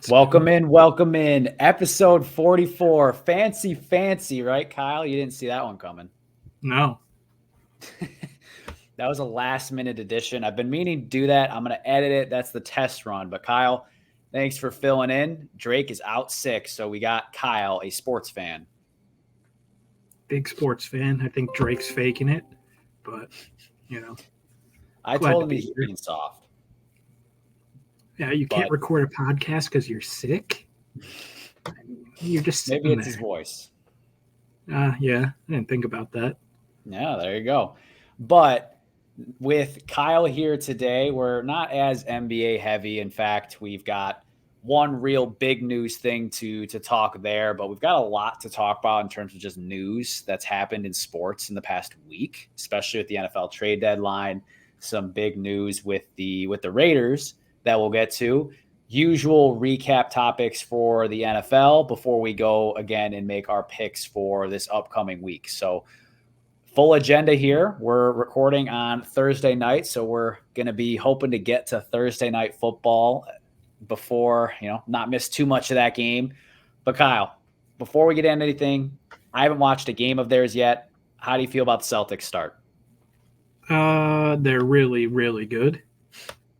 Welcome in. Episode 44. Fancy, right, Kyle? You didn't see that one coming. No. That was a last-minute edition. I've been meaning to do that. I'm going to edit it. That's the test run. But Kyle, thanks for filling in. Drake is out sick, so we got Kyle, a sports fan. Big sports fan. I think Drake's faking it, but, I told him he's being soft. Yeah, you can't record a podcast because you're sick. You're just maybe it's his voice. Yeah, I didn't think about that. Yeah, there you go. But with Kyle here today, we're not as NBA heavy. In fact, we've got one real big news thing to talk there, but we've got a lot to talk about in terms of just news that's happened in sports in the past week, especially with the NFL trade deadline. Some big news with the Raiders that we'll get to. Usual recap topics for the NFL before we go again and make our picks for this upcoming week. So full agenda here. We're recording on Thursday night, so we're going to be hoping to get to Thursday night football before, not miss too much of that game. But Kyle, before we get into anything, I haven't watched a game of theirs yet. How do you feel about the Celtics start? They're really, really good.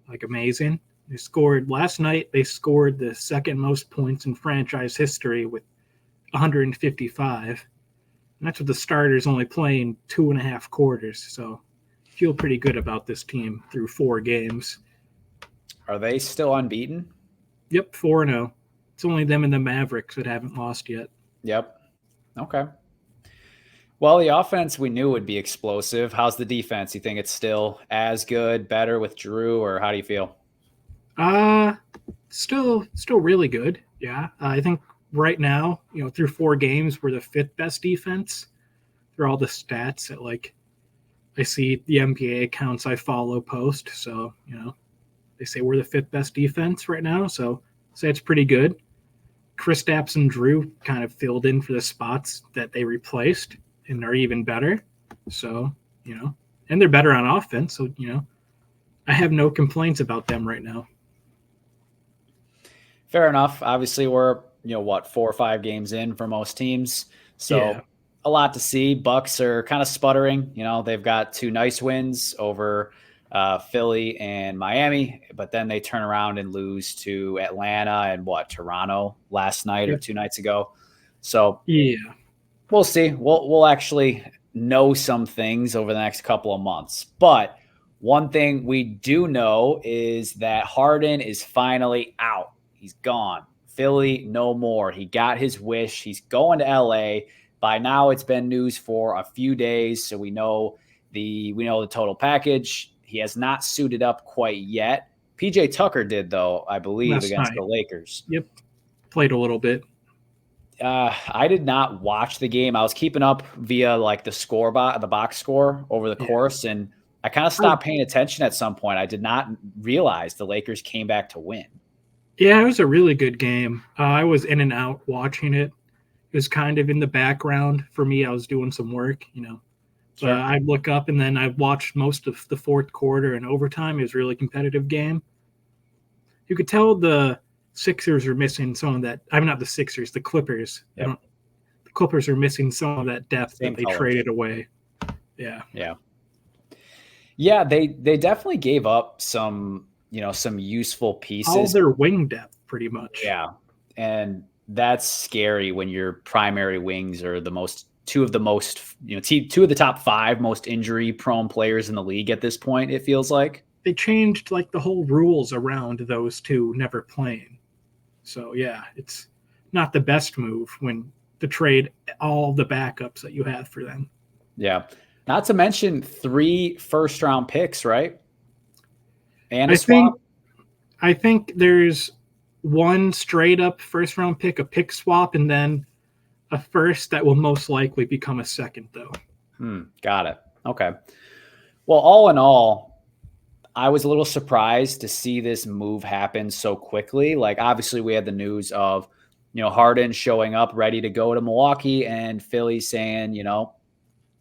Like amazing. Last night, they scored the second most points in franchise history with 155. And that's with the starters only playing 2.5 quarters. So I feel pretty good about this team through 4 games. Are they still unbeaten? Yep, 4-0. It's only them and the Mavericks that haven't lost yet. Yep. Okay. Well, the offense we knew would be explosive. How's the defense? You think it's still as good, better with Drew, or how do you feel? Still really good. Yeah. I think right now, through 4 games, we're the 5th best defense through all the stats that I see the NBA accounts I follow post. So, they say we're the 5th best defense right now. So I'd say it's pretty good. Kristaps and Drew kind of filled in for the spots that they replaced and are even better. So, and they're better on offense. So, I have no complaints about them right now. Fair enough. Obviously, we're 4 or 5 games in for most teams, so a lot to see. Bucks are kind of sputtering. They've got 2 nice wins over Philly and Miami, but then they turn around and lose to Atlanta and Toronto last night or 2 nights ago. So we'll see. We'll actually know some things over the next couple of months, but one thing we do know is that Harden is finally out. He's gone. Philly, no more. He got his wish. He's going to LA. By now, it's been news for a few days, so we know the total package. He has not suited up quite yet. PJ Tucker did, though, I believe, against the Lakers. Yep, played a little bit. I did not watch the game. I was keeping up via the box score over the course, and I kind of stopped paying attention at some point. I did not realize the Lakers came back to win. Yeah, it was a really good game. I was in and out watching it. It was kind of in the background for me. I was doing some work, Sure. I'd look up, and then I watched most of the 4th quarter and overtime. It was a really competitive game. You could tell the Sixers are missing some of that. I'm not the Sixers, the Clippers. Yep. The Clippers are missing some of that depth that they traded away. Yeah. Yeah, they definitely gave up some useful pieces. All their wing depth, pretty much. Yeah, and that's scary when your primary wings are two of the top 5 most injury-prone players in the league at this point, it feels like. They changed the whole rules around those 2 never playing. So, yeah, it's not the best move when to trade all the backups that you have for them. Yeah. Not to mention 3 first-round picks, right? And a swap. I think there's 1 straight-up first-round pick, a pick swap, and then a first that will most likely become a second, though. Got it. Okay. Well, all in all, I was a little surprised to see this move happen so quickly. Obviously, we had the news of, Harden showing up ready to go to Milwaukee and Philly saying,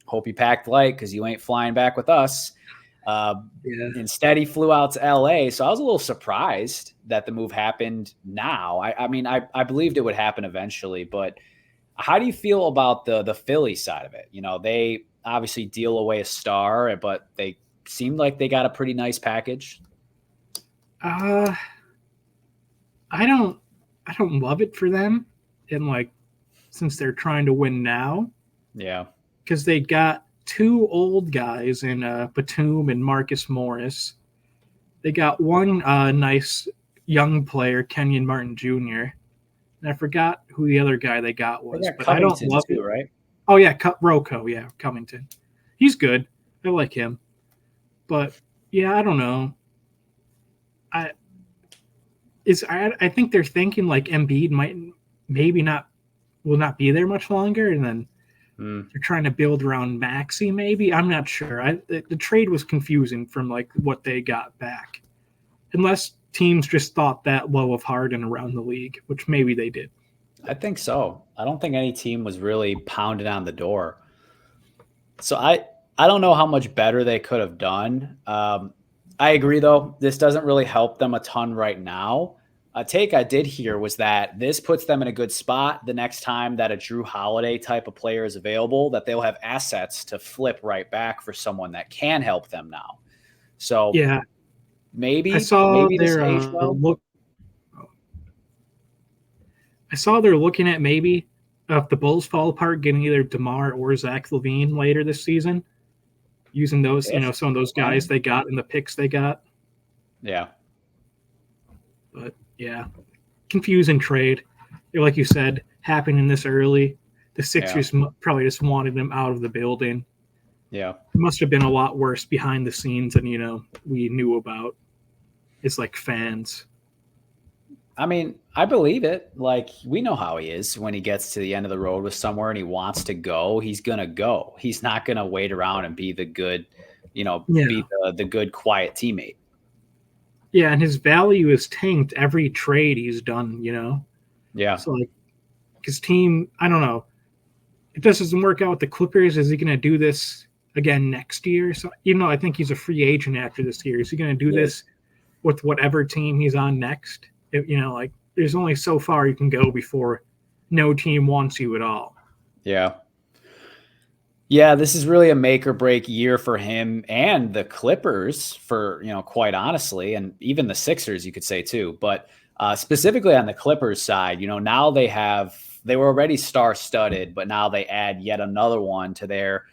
hope you packed light because you ain't flying back with us. Yeah. Instead, he flew out to LA. So I was a little surprised that the move happened now. I mean, I believed it would happen eventually, but how do you feel about the Philly side of it? You know, they obviously deal away a star, but they seemed like they got a pretty nice package. Uh, I don't love it for them, and like since they're trying to win now, Yeah. because they got two old guys in Batum and Marcus Morris. They got one nice young player, Kenyon Martin Jr. And I forgot who the other guy they got was, but I don't love too, it. right? Oh yeah, Rocco, yeah, Covington. He's good. I like him, but yeah, I don't know. I think they're thinking like Embiid might maybe not will not be there much longer, and then they're trying to build around Maxi. Maybe I'm not sure. The trade was confusing from like what they got back, unless teams just thought that low of Harden around the league, which maybe they did. I think so. I don't think any team was really pounding on the door. So I don't know how much better they could have done. I agree, though. This doesn't really help them a ton right now. A take I did hear was that this puts them in a good spot the next time that a Drew Holiday type of player is available, that they'll have assets to flip right back for someone that can help them now. So Yeah, maybe I saw this their age well. look. I saw they're looking at maybe if the Bulls fall apart, getting either DeMar or Zach LaVine later this season, using those, some of those guys they got in the picks they got. Yeah. But yeah, confusing trade. Like you said, happening this early. The Sixers probably just wanted them out of the building. Yeah. It must have been a lot worse behind the scenes than, we knew about. It's like fans. I mean, I believe it. Like, we know how he is when he gets to the end of the road with somewhere and he wants to go, he's going to go. He's not going to wait around and be the good, be the good, quiet teammate. Yeah, and his value is tanked every trade he's done, Yeah. So, like, his team, I don't know. If this doesn't work out with the Clippers, is he going to do this again next year? So, I think he's a free agent after this year. Is he going to do this with whatever team he's on next? There's only so far you can go before no team wants you at all. Yeah. Yeah, this is really a make or break year for him and the Clippers for, quite honestly, and even the Sixers, you could say too. But specifically on the Clippers side, now they were already star-studded, but now they add yet another one to their,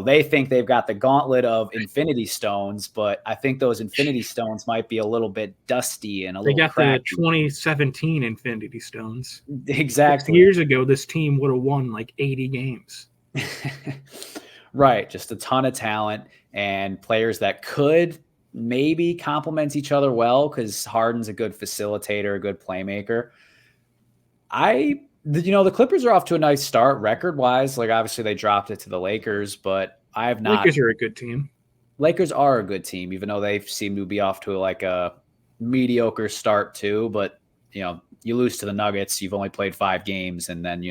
they think they've got the gauntlet of Infinity Stones, but I think those Infinity Stones might be a little bit dusty and a little cracked. They got the 2017 Infinity Stones. Exactly. 6 years ago, this team would have won like 80 games. Right. Just a ton of talent and players that could maybe complement each other well, because Harden's a good facilitator, a good playmaker. The Clippers are off to a nice start record-wise. Like, obviously, they dropped it to the Lakers, but I have not. Lakers are a good team. Lakers are a good team, even though they seem to be off to a mediocre start too. But, you lose to the Nuggets, you've only played 5 games, and then,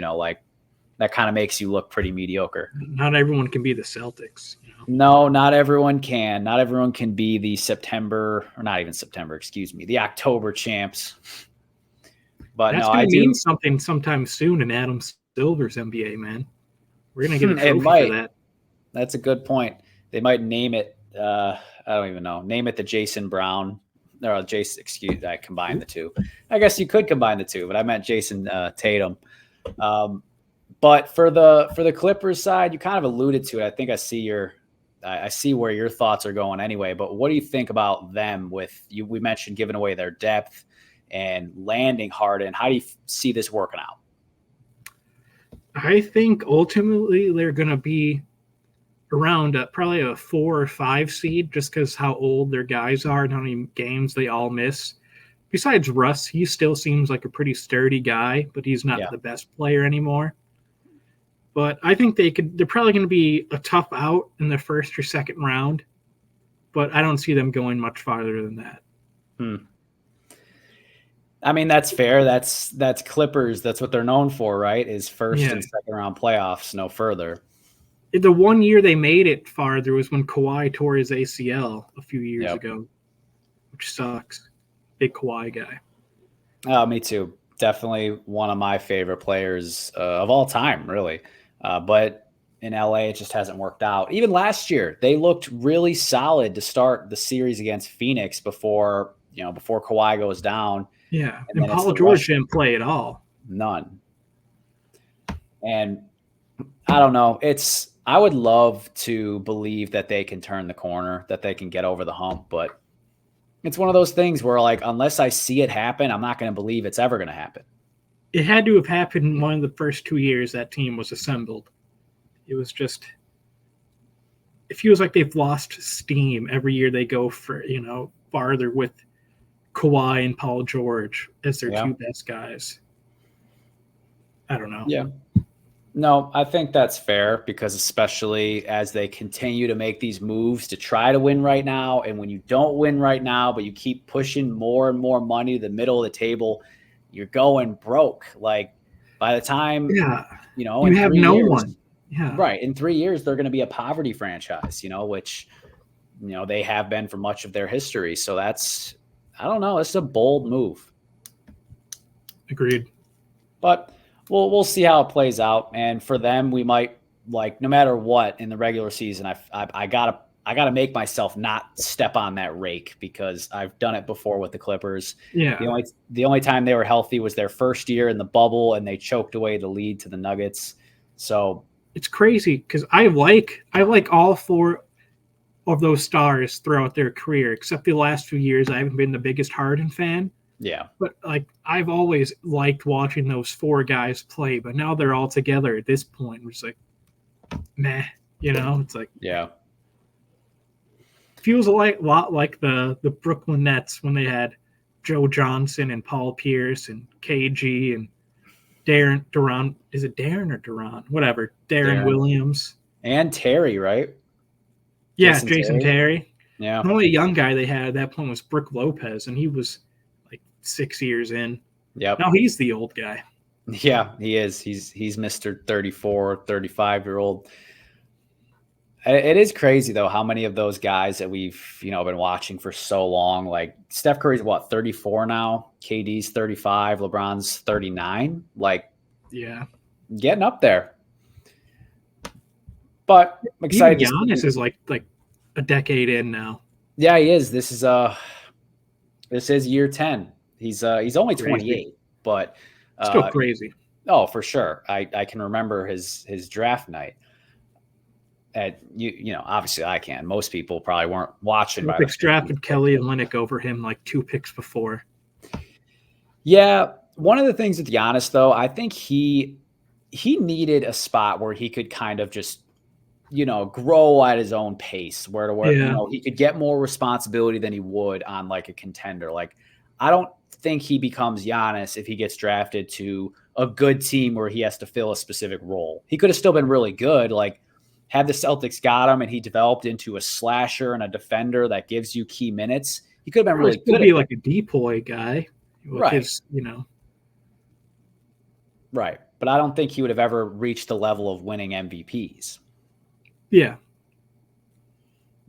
that kind of makes you look pretty mediocre. Not everyone can be the Celtics. No, not everyone can. Not everyone can be the the October champs. But that's going to mean something sometime soon in Adam Silver's NBA, man. We're going to get a trophy for that. That's a good point. They might name it. I don't even know. Name it the Jason Brown. Or Jason. Excuse. I combined the two. I guess you could combine the two, but I meant Jason Tatum. But for the Clippers side, you kind of alluded to it. I think I see where your thoughts are going anyway. But what do you think about them? We mentioned giving away their depth and landing Harden. How do you see this working out? I think ultimately they're going to be around probably a 4 or 5 seed, just because how old their guys are and how many games they all miss. Besides Russ, he still seems like a pretty sturdy guy, but he's not the best player anymore. But I think they're probably going to be a tough out in the first or second round, but I don't see them going much farther than that. I mean, that's fair. That's Clippers. That's what they're known for, right? Is first and second round playoffs, no further. The one year they made it farther was when Kawhi tore his ACL a few years ago, which sucks. Big Kawhi guy. Oh, me too. Definitely one of my favorite players of all time, really. But in LA, it just hasn't worked out. Even last year, they looked really solid to start the series against Phoenix before Kawhi goes down. Yeah, And Paul George didn't play at all. None. And I don't know. I would love to believe that they can turn the corner, that they can get over the hump, but it's one of those things where, like, unless I see it happen, I'm not going to believe it's ever going to happen. It had to have happened in one of the first 2 years that team was assembled. It was just, it feels like they've lost steam every year they go for, farther with Kawhi and Paul George as their two best guys. I don't know. Yeah. No, I think that's fair because especially as they continue to make these moves to try to win right now, and when you don't win right now, but you keep pushing more and more money to the middle of the table, you're going broke. Like by the time, you have no one. Yeah. Right. In 3 years, they're going to be a poverty franchise, which, they have been for much of their history. So I don't know. It's a bold move. Agreed. But we'll see how it plays out. And for them, we might, like, no matter what in the regular season, I gotta make myself not step on that rake because I've done it before with the Clippers. Yeah. The only time they were healthy was their first year in the bubble, and they choked away the lead to the Nuggets. So it's crazy because I like all four of those stars throughout their career, except the last few years I haven't been the biggest Harden fan. Yeah. But I've always liked watching those four guys play, but now they're all together at this point. It's like, meh, it's like, yeah. Feels a lot like the Brooklyn Nets when they had Joe Johnson and Paul Pierce and KG and Duran. Is it Darren or Duran? Whatever. Darren Williams. And Terry, right? Yeah, Jason Terry. Yeah. The only young guy they had at that point was Brook Lopez, and he was 6 years in. Yep. Now he's the old guy. Yeah, he is. He's Mr. 34, 35-year-old. It is crazy though how many of those guys that we've been watching for so long, like Steph Curry's 34 now, KD's 35, LeBron's 39, getting up there. But I'm excited. Even Giannis is like a decade in now. Yeah, he is. This is year 10. He's only 28, but still crazy. Oh, for sure. I can remember his draft night. Obviously I can. Most people probably weren't watching. Celtics drafted Kelly Olynyk over him 2 picks before. Yeah, one of the things with Giannis though, I think he needed a spot where he could kind of just grow at his own pace, where he could get more responsibility than he would on a contender. I don't think he becomes Giannis if he gets drafted to a good team where he has to fill a specific role. He could have still been really good. Had the Celtics got him and he developed into a slasher and a defender that gives you key minutes, he could have been really good. Be like a depoy guy, right? Right, but I don't think he would have ever reached the level of winning MVPs. Yeah.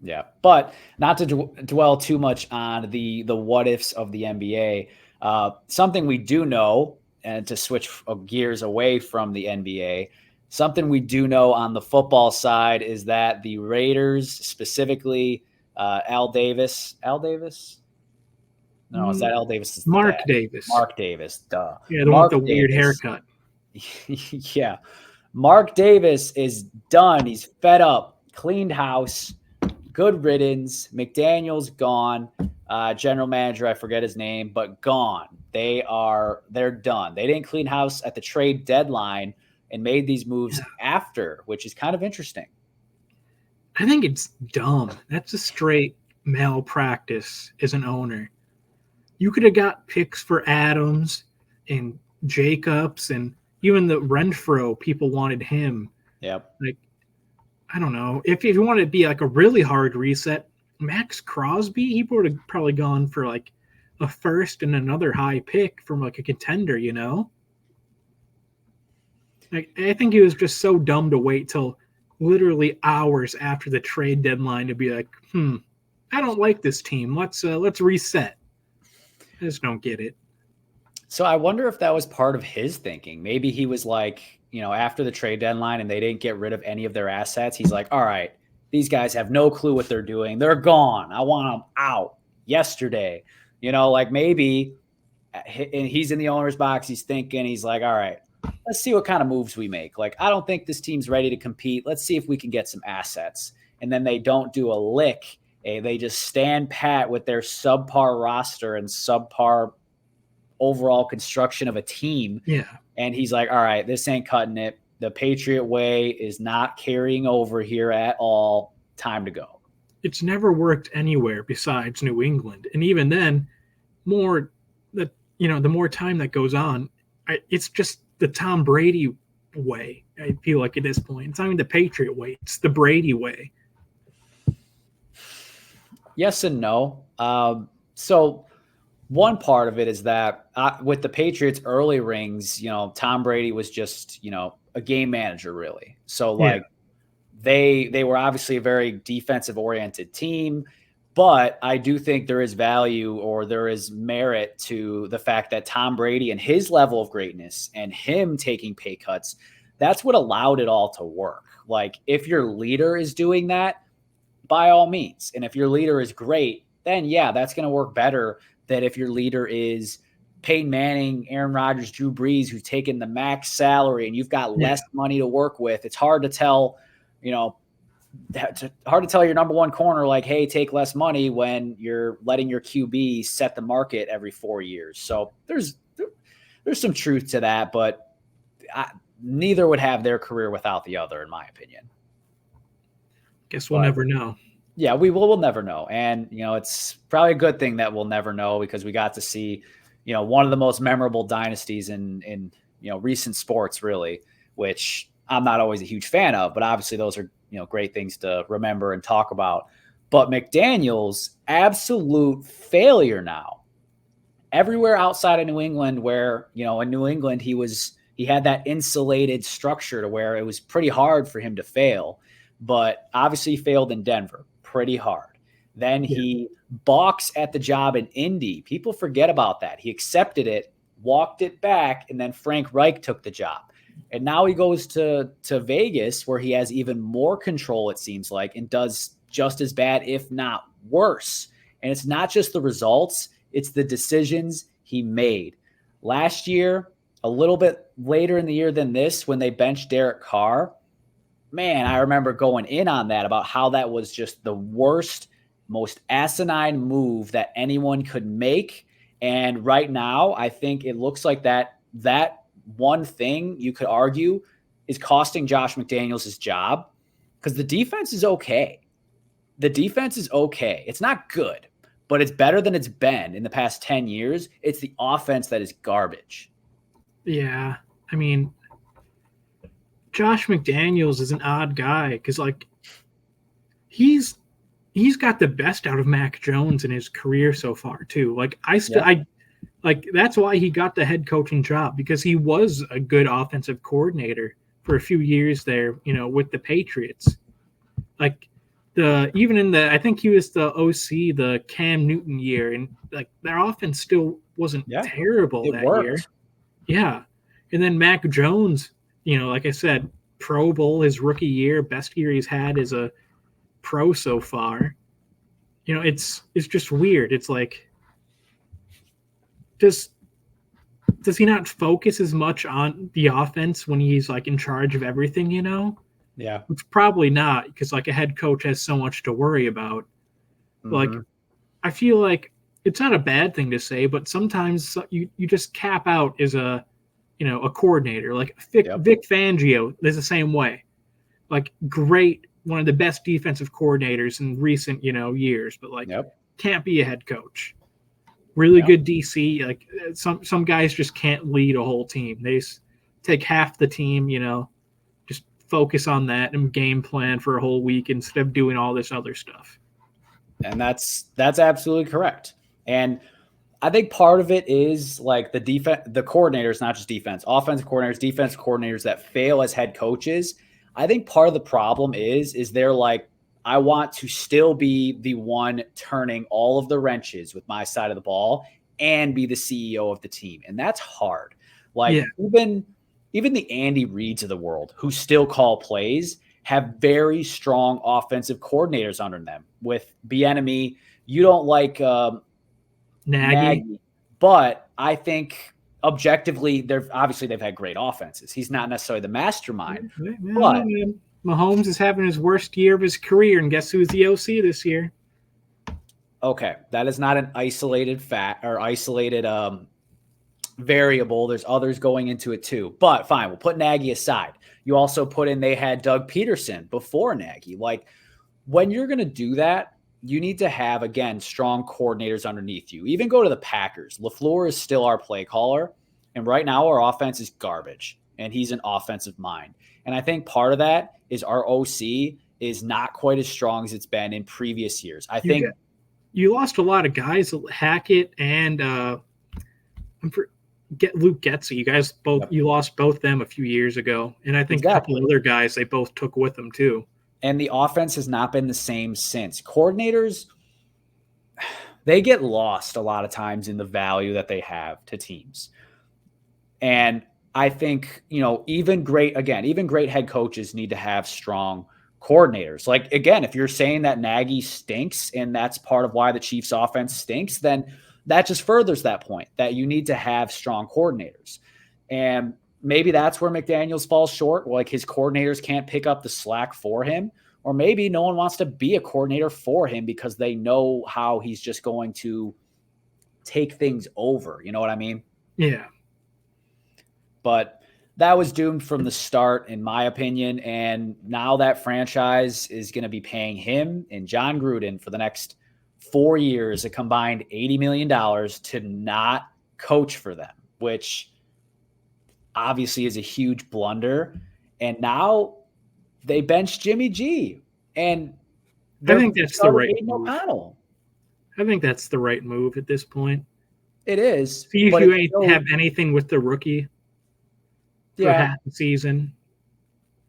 Yeah, but not to dwell too much on the what ifs of the NBA. Something we do know, and to switch gears away from the NBA. Something we do know on the football side is that the Raiders, specifically Al Davis. No, is that Al Davis? Mark Davis. Mark Davis. Duh. Yeah, the one with the weird haircut. Yeah. Mark Davis is done. He's fed up. Cleaned house. Good riddance. McDaniel's gone. General manager, I forget his name, but gone. They're done. They didn't clean house at the trade deadline and made these moves after, which is kind of interesting. I think it's dumb. That's a straight malpractice as an owner. You could have got picks for Adams and Jacobs and even the Renfro. People wanted him. Yep. I don't know. If you want to be a really hard reset, Max Crosby, he would have probably gone for a first and another high pick from a contender, I think he was just so dumb to wait till literally hours after the trade deadline to be like, I don't like this team. Let's reset. I just don't get it. So I wonder if that was part of his thinking. Maybe he was like, after the trade deadline and they didn't get rid of any of their assets, he's like, all right, these guys have no clue what they're doing. They're gone. I want them out yesterday. Like maybe and he's in the owner's box. He's thinking, he's like, all right, let's see what kind of moves we make. Like, I don't think this team's ready to compete. Let's see if we can get some assets. And then they don't do a lick. They just stand pat with their subpar roster and subpar overall construction of a team. Yeah. And he's like, all right, this ain't cutting it. The Patriot way is not carrying over here at all. Time to go. It's never worked anywhere besides New England. And even then, the more time that goes on, it's just the Tom Brady way. I feel like at this point, it's not even the Patriot way; it's the Brady way. Yes and no. So one part of it is that with the Patriots' early rings, Tom Brady was just a game manager, really. So like they were obviously a very defensive oriented team. But I do think there is value or there is merit to the fact that Tom Brady and his level of greatness and him taking pay cuts, that's what allowed it all to work. Like if your leader is doing that, by all means. And if your leader is great, then yeah, that's going to work better than if your leader is Peyton Manning, Aaron Rodgers, Drew Brees, who's taken the max salary and you've got less money to work with. It's hard to tell, hard to tell your number one corner, like, hey, take less money when you're letting your QB set the market every 4 years. So there's some truth to that, but neither would have their career without the other, in my opinion. Guess we'll never know. Yeah, we'll never know. And, it's probably a good thing that we'll never know because we got to see, one of the most memorable dynasties in recent sports, really, which I'm not always a huge fan of, but obviously those are, great things to remember and talk about. But McDaniels, absolute failure now. Everywhere outside of New England where, in New England, he had that insulated structure to where it was pretty hard for him to fail. But obviously he failed in Denver pretty hard. Then he balks at the job in Indy. People forget about that. He accepted it, walked it back, and then Frank Reich took the job. And now he goes to Vegas where he has even more control, it seems like, and does just as bad, if not worse. And it's not just the results, it's the decisions he made. Last year, a little bit later in the year than this, when they benched Derek Carr, man, I remember going in on that about how that was just the worst, most asinine move that anyone could make. And right now, I think it looks like that one thing you could argue is costing Josh McDaniels his job because the defense is okay. The defense is okay. It's not good, but it's better than it's been in the past 10 years. It's the offense that is garbage. Yeah. I mean, Josh McDaniels is an odd guy because, like, he's got the best out of Mac Jones in his career so far, too. Like, that's why he got the head coaching job, because he was a good offensive coordinator for a few years there, with the Patriots. Like I think he was the OC the Cam Newton year, and like their offense still wasn't terrible that year. Yeah. And then Mac Jones, like I said, Pro Bowl his rookie year, best year he's had as a pro so far. It's just weird. It's like, does he not focus as much on the offense when he's like in charge of everything, Yeah. It's probably not, because like a head coach has so much to worry about. Mm-hmm. Like, I feel like it's not a bad thing to say, but sometimes you just cap out as a coordinator. Like Vic Fangio is the same way. Like, great, one of the best defensive coordinators in recent, years, but like can't be a head coach. Really good DC. Like some guys just can't lead a whole team. They just take half the team, just focus on that and game plan for a whole week instead of doing all this other stuff. And that's absolutely correct. And I think part of it is like the defense, the coordinators, not just defense, offensive coordinators, defensive coordinators that fail as head coaches. I think part of the problem is they're like, I want to still be the one turning all of the wrenches with my side of the ball and be the CEO of the team. And that's hard. Like Yeah. even the Andy Reids of the world who still call plays have very strong offensive coordinators under them. With Bieniemy, you don't like Nagy, but I think objectively, they've had great offenses. He's not necessarily the mastermind, but Mahomes is having his worst year of his career, and guess who's the OC this year? okay, that is not an isolated fact or isolated variable. There's others going into it too, but fine, we'll put Nagy aside. You also put in they had Doug Peterson before Nagy. Like when you're going to do that, you need to have, again, strong coordinators underneath you. Even go to the Packers. LaFleur is still our play caller, and right now our offense is garbage, and he's an offensive mind. And I think part of that is our OC is not quite as strong as it's been in previous years. I think you lost a lot of guys, Hackett and Luke Getsy. You guys both, you lost both them a few years ago, and I think a couple of other guys they both took with them too. And the offense has not been the same since. Coordinators, they get lost a lot of times in the value that they have to teams. And I think, even great head coaches need to have strong coordinators. Like, again, if you're saying that Nagy stinks and that's part of why the Chiefs offense stinks, then that just furthers that point that you need to have strong coordinators. And maybe that's where McDaniels falls short. Like his coordinators can't pick up the slack for him, or maybe no one wants to be a coordinator for him because they know how he's just going to take things over. You know what I mean? Yeah. But that was doomed from the start, in my opinion. And now that franchise is going to be paying him and John Gruden for the next 4 years a combined $80 million to not coach for them, which obviously is a huge blunder. And now they benched Jimmy G. And I think that's the right move. I think that's the right move at this point. It is. See if you have anything with the rookie for half the season.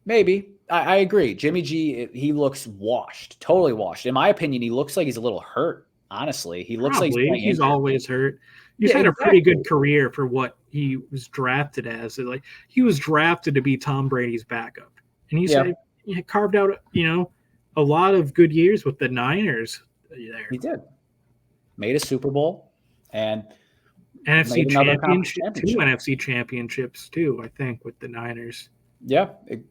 Maybe. I agree. Jimmy G, he looks washed, totally washed. In my opinion, he looks like he's a little hurt, honestly. He looks like he's always hurt. He's had a pretty good career for what he was drafted as. Like he was drafted to be Tom Brady's backup. And he carved out, a lot of good years with the Niners there. He did. Made a Super Bowl and NFC championship, 2 NFC championships too, I think, with the Niners. Yeah,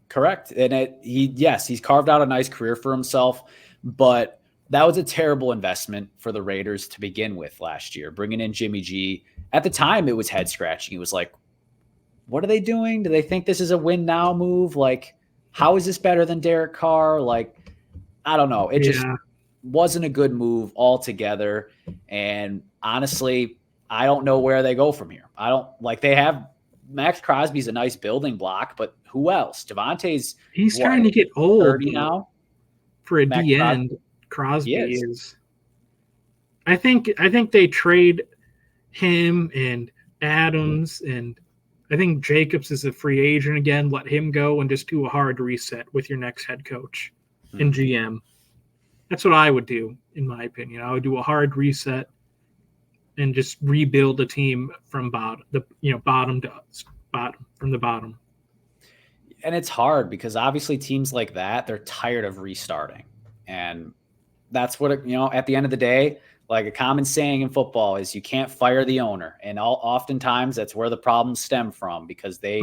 correct. And he's carved out a nice career for himself, but that was a terrible investment for the Raiders to begin with last year, bringing in Jimmy G. At the time, it was head scratching. It was like, what are they doing? Do they think this is a win now move? Like, how is this better than Derek Carr? Like, I don't know. It just wasn't a good move altogether. And honestly, I don't know where they go from here. They have Max Crosby's a nice building block, but who else? He's starting to get old 30 now. For a D-end, Crosby is. I think they trade him and Adams, and I think Jacobs is a free agent again. Let him go and just do a hard reset with your next head coach and GM. That's what I would do, in my opinion. I would do a hard reset and just rebuild the team from bottom to bottom, from the bottom. And it's hard because obviously teams like that, they're tired of restarting. And that's what, at the end of the day, like a common saying in football is you can't fire the owner. And oftentimes that's where the problems stem from because the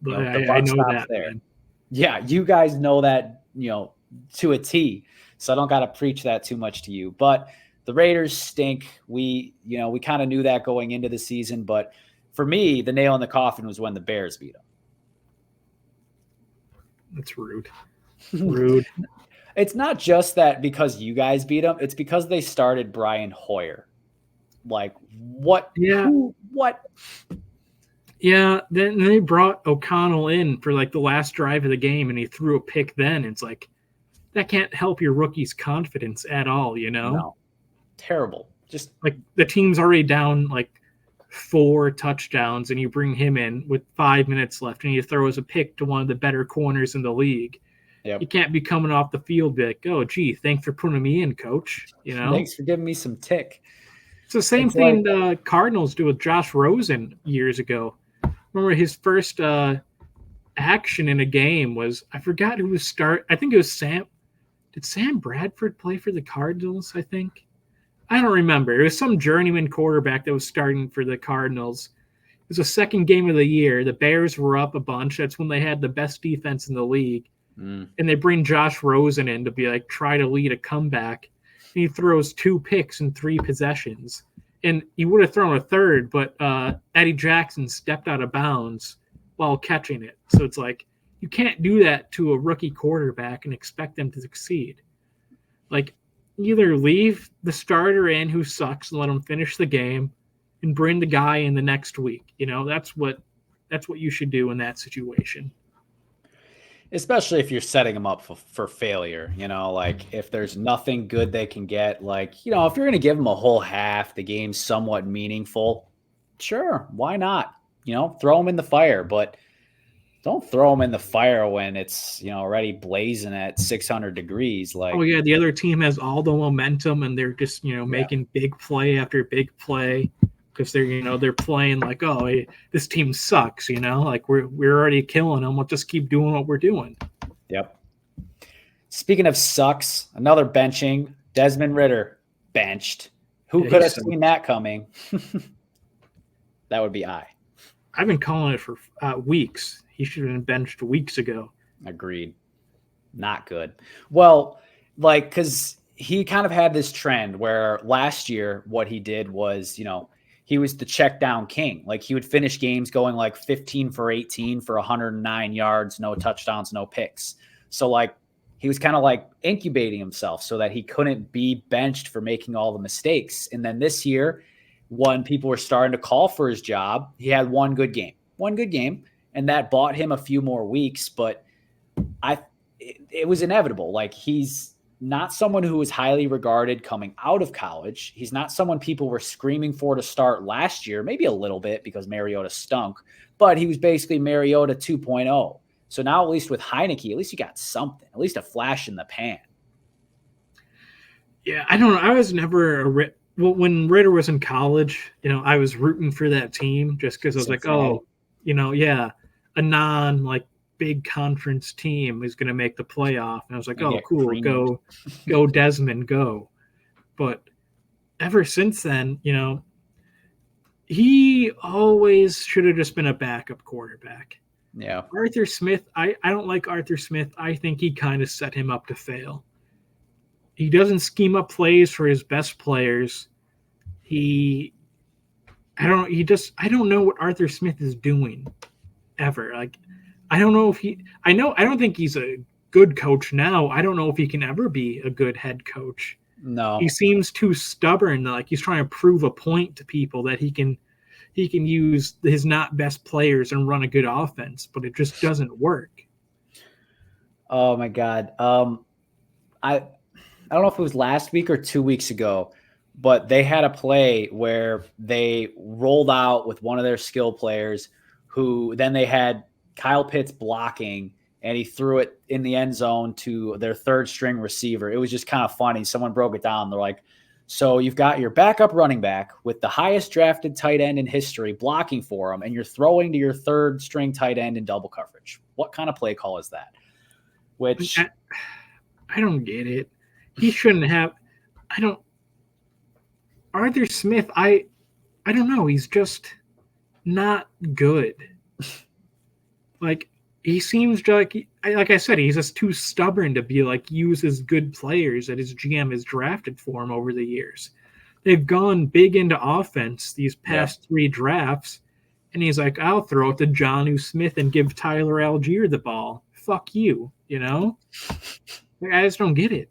buck stops there. Man. Yeah, you guys know that, to a T. So I don't got to preach that too much to you. But the Raiders stink. We kind of knew that going into the season. But for me, the nail in the coffin was when the Bears beat them. That's rude. Rude. It's not just that because you guys beat them. It's because they started Brian Hoyer. Like, what? Yeah. What? Yeah, then they brought O'Connell in for like the last drive of the game, and he threw a pick then. It's like, that can't help your rookie's confidence at all, No. Terrible. Just like the team's already down like 4 touchdowns, and you bring him in with 5 minutes left, and he throws a pick to one of the better corners in the league. Yep. You can't be coming off the field be like, oh, gee, thanks for putting me in, coach. You know, Thanks for giving me some tick. it's the same It's thing like, the Cardinals do with Josh Rosen years ago. Remember his first action in a game was, I forgot who was start. I think it was Sam. Did Sam Bradford play for the Cardinals? I think. I don't remember. It was some journeyman quarterback that was starting for the Cardinals. It was the second game of the year. The Bears were up a bunch. That's when they had the best defense in the league. And they bring Josh Rosen in to be like, try to lead a comeback. And he throws 2 picks in 3 possessions. And he would have thrown a third, but Eddie Jackson stepped out of bounds while catching it. So it's like, you can't do that to a rookie quarterback and expect them to succeed. Like, either leave the starter in who sucks and let him finish the game and bring the guy in the next week. You know, that's what you should do in that situation. especially if you're setting them up for failure, like if there's nothing good they can get, like, if you're going to give them a whole half, the game's somewhat meaningful. Sure. Why not? Throw them in the fire, but don't throw them in the fire when it's, already blazing at 600 degrees. Like, oh yeah, the other team has all the momentum and they're just, making big play after big play because they're playing like, oh, hey, this team sucks, like we're already killing them. We'll just keep doing what we're doing. Yep. Speaking of sucks, another benching, Desmond Ridder benched. Who could have seen that coming? That would be I. I've been calling it for weeks. He should have been benched weeks ago. Agreed. Not good. Well, because he kind of had this trend where last year what he did was, he was the check down king. Like he would finish games going like 15 for 18 for 109 yards, no touchdowns, no picks. So like he was kind of like incubating himself so that he couldn't be benched for making all the mistakes. And then this year, when people were starting to call for his job, he had one good game, and that bought him a few more weeks. But it was inevitable. Like he's not someone who was highly regarded coming out of college. He's not someone people were screaming for to start last year, maybe a little bit because Mariota stunk, but he was basically Mariota 2.0. So now at least with Heineke, at least you got something, at least a flash in the pan. Yeah, I don't know. I was never when Ridder was in college, I was rooting for that team just because I was like, oh, yeah, a non like big conference team is going to make the playoff. And I was like, oh, cool, creamed. go Desmond, go. But ever since then, he always should have just been a backup quarterback. Yeah. Arthur Smith, I don't like Arthur Smith. I think he kind of set him up to fail. He doesn't scheme up plays for his best players. I don't know what Arthur Smith is doing ever. Like, I don't know if I don't think he's a good coach now. I don't know if he can ever be a good head coach. No. He seems too stubborn. Like he's trying to prove a point to people that he can use his not best players and run a good offense, but it just doesn't work. Oh my God. I don't know if it was last week or 2 weeks ago, but they had a play where they rolled out with one of their skill players who then they had Kyle Pitts blocking, and he threw it in the end zone to their third string receiver. It was just kind of funny. Someone broke it down. They're like, so you've got your backup running back with the highest drafted tight end in history blocking for him, and you're throwing to your third string tight end in double coverage. What kind of play call is that? Which I don't get it. He shouldn't have. Arthur Smith, I don't know. He's just not good. Like, he seems like I said, he's just too stubborn to be like use his good players that his GM has drafted for him over the years. They've gone big into offense these past 3 drafts, and he's like, I'll throw it to Jonnu Smith and give Tyler Algier the ball. Fuck you, Like, I just don't get it.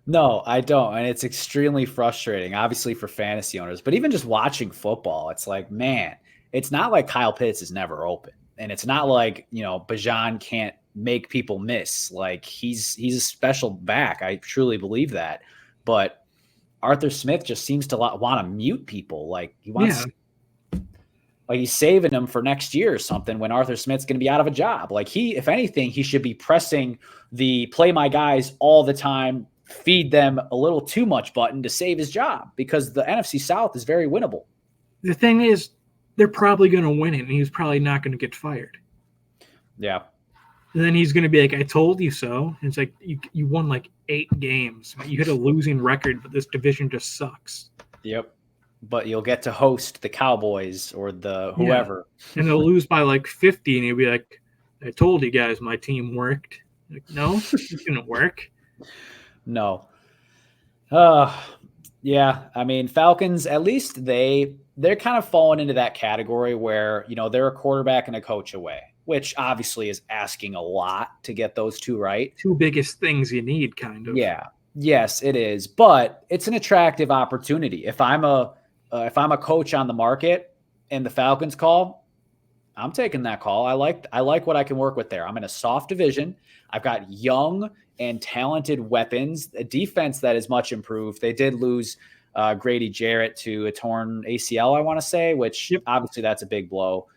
No, I don't. And it's extremely frustrating, obviously, for fantasy owners. But even just watching football, it's like, man, it's not like Kyle Pitts is never open. And it's not like, Bijan can't make people miss. Like, he's a special back. I truly believe that. But Arthur Smith just seems to want to mute people. Like, he wants Like he's saving him for next year or something when Arthur Smith's going to be out of a job. Like if anything, he should be pressing the play my guys all the time, feed them a little too much button to save his job because the NFC South is very winnable. The thing is, they're probably going to win it, and he's probably not going to get fired. Yeah. And then he's going to be like, I told you so. And it's like, you won like 8 games. You had a losing record, but this division just sucks. Yep. But you'll get to host the Cowboys or the whoever. Yeah. And they'll lose by like 50, and you'll be like, I told you guys my team worked. Like, no, it didn't work. No. Yeah. I mean, Falcons, at least they're kind of falling into that category where, they're a quarterback and a coach away, which obviously is asking a lot to get those two right. 2 biggest things you need, kind of. Yeah. Yes, it is. But it's an attractive opportunity. If I'm a coach on the market and the Falcons call, I'm taking that call. I like what I can work with there. I'm in a soft division. I've got young and talented weapons, a defense that is much improved. They did lose Grady Jarrett to a torn ACL, I want to say, which obviously that's a big blow.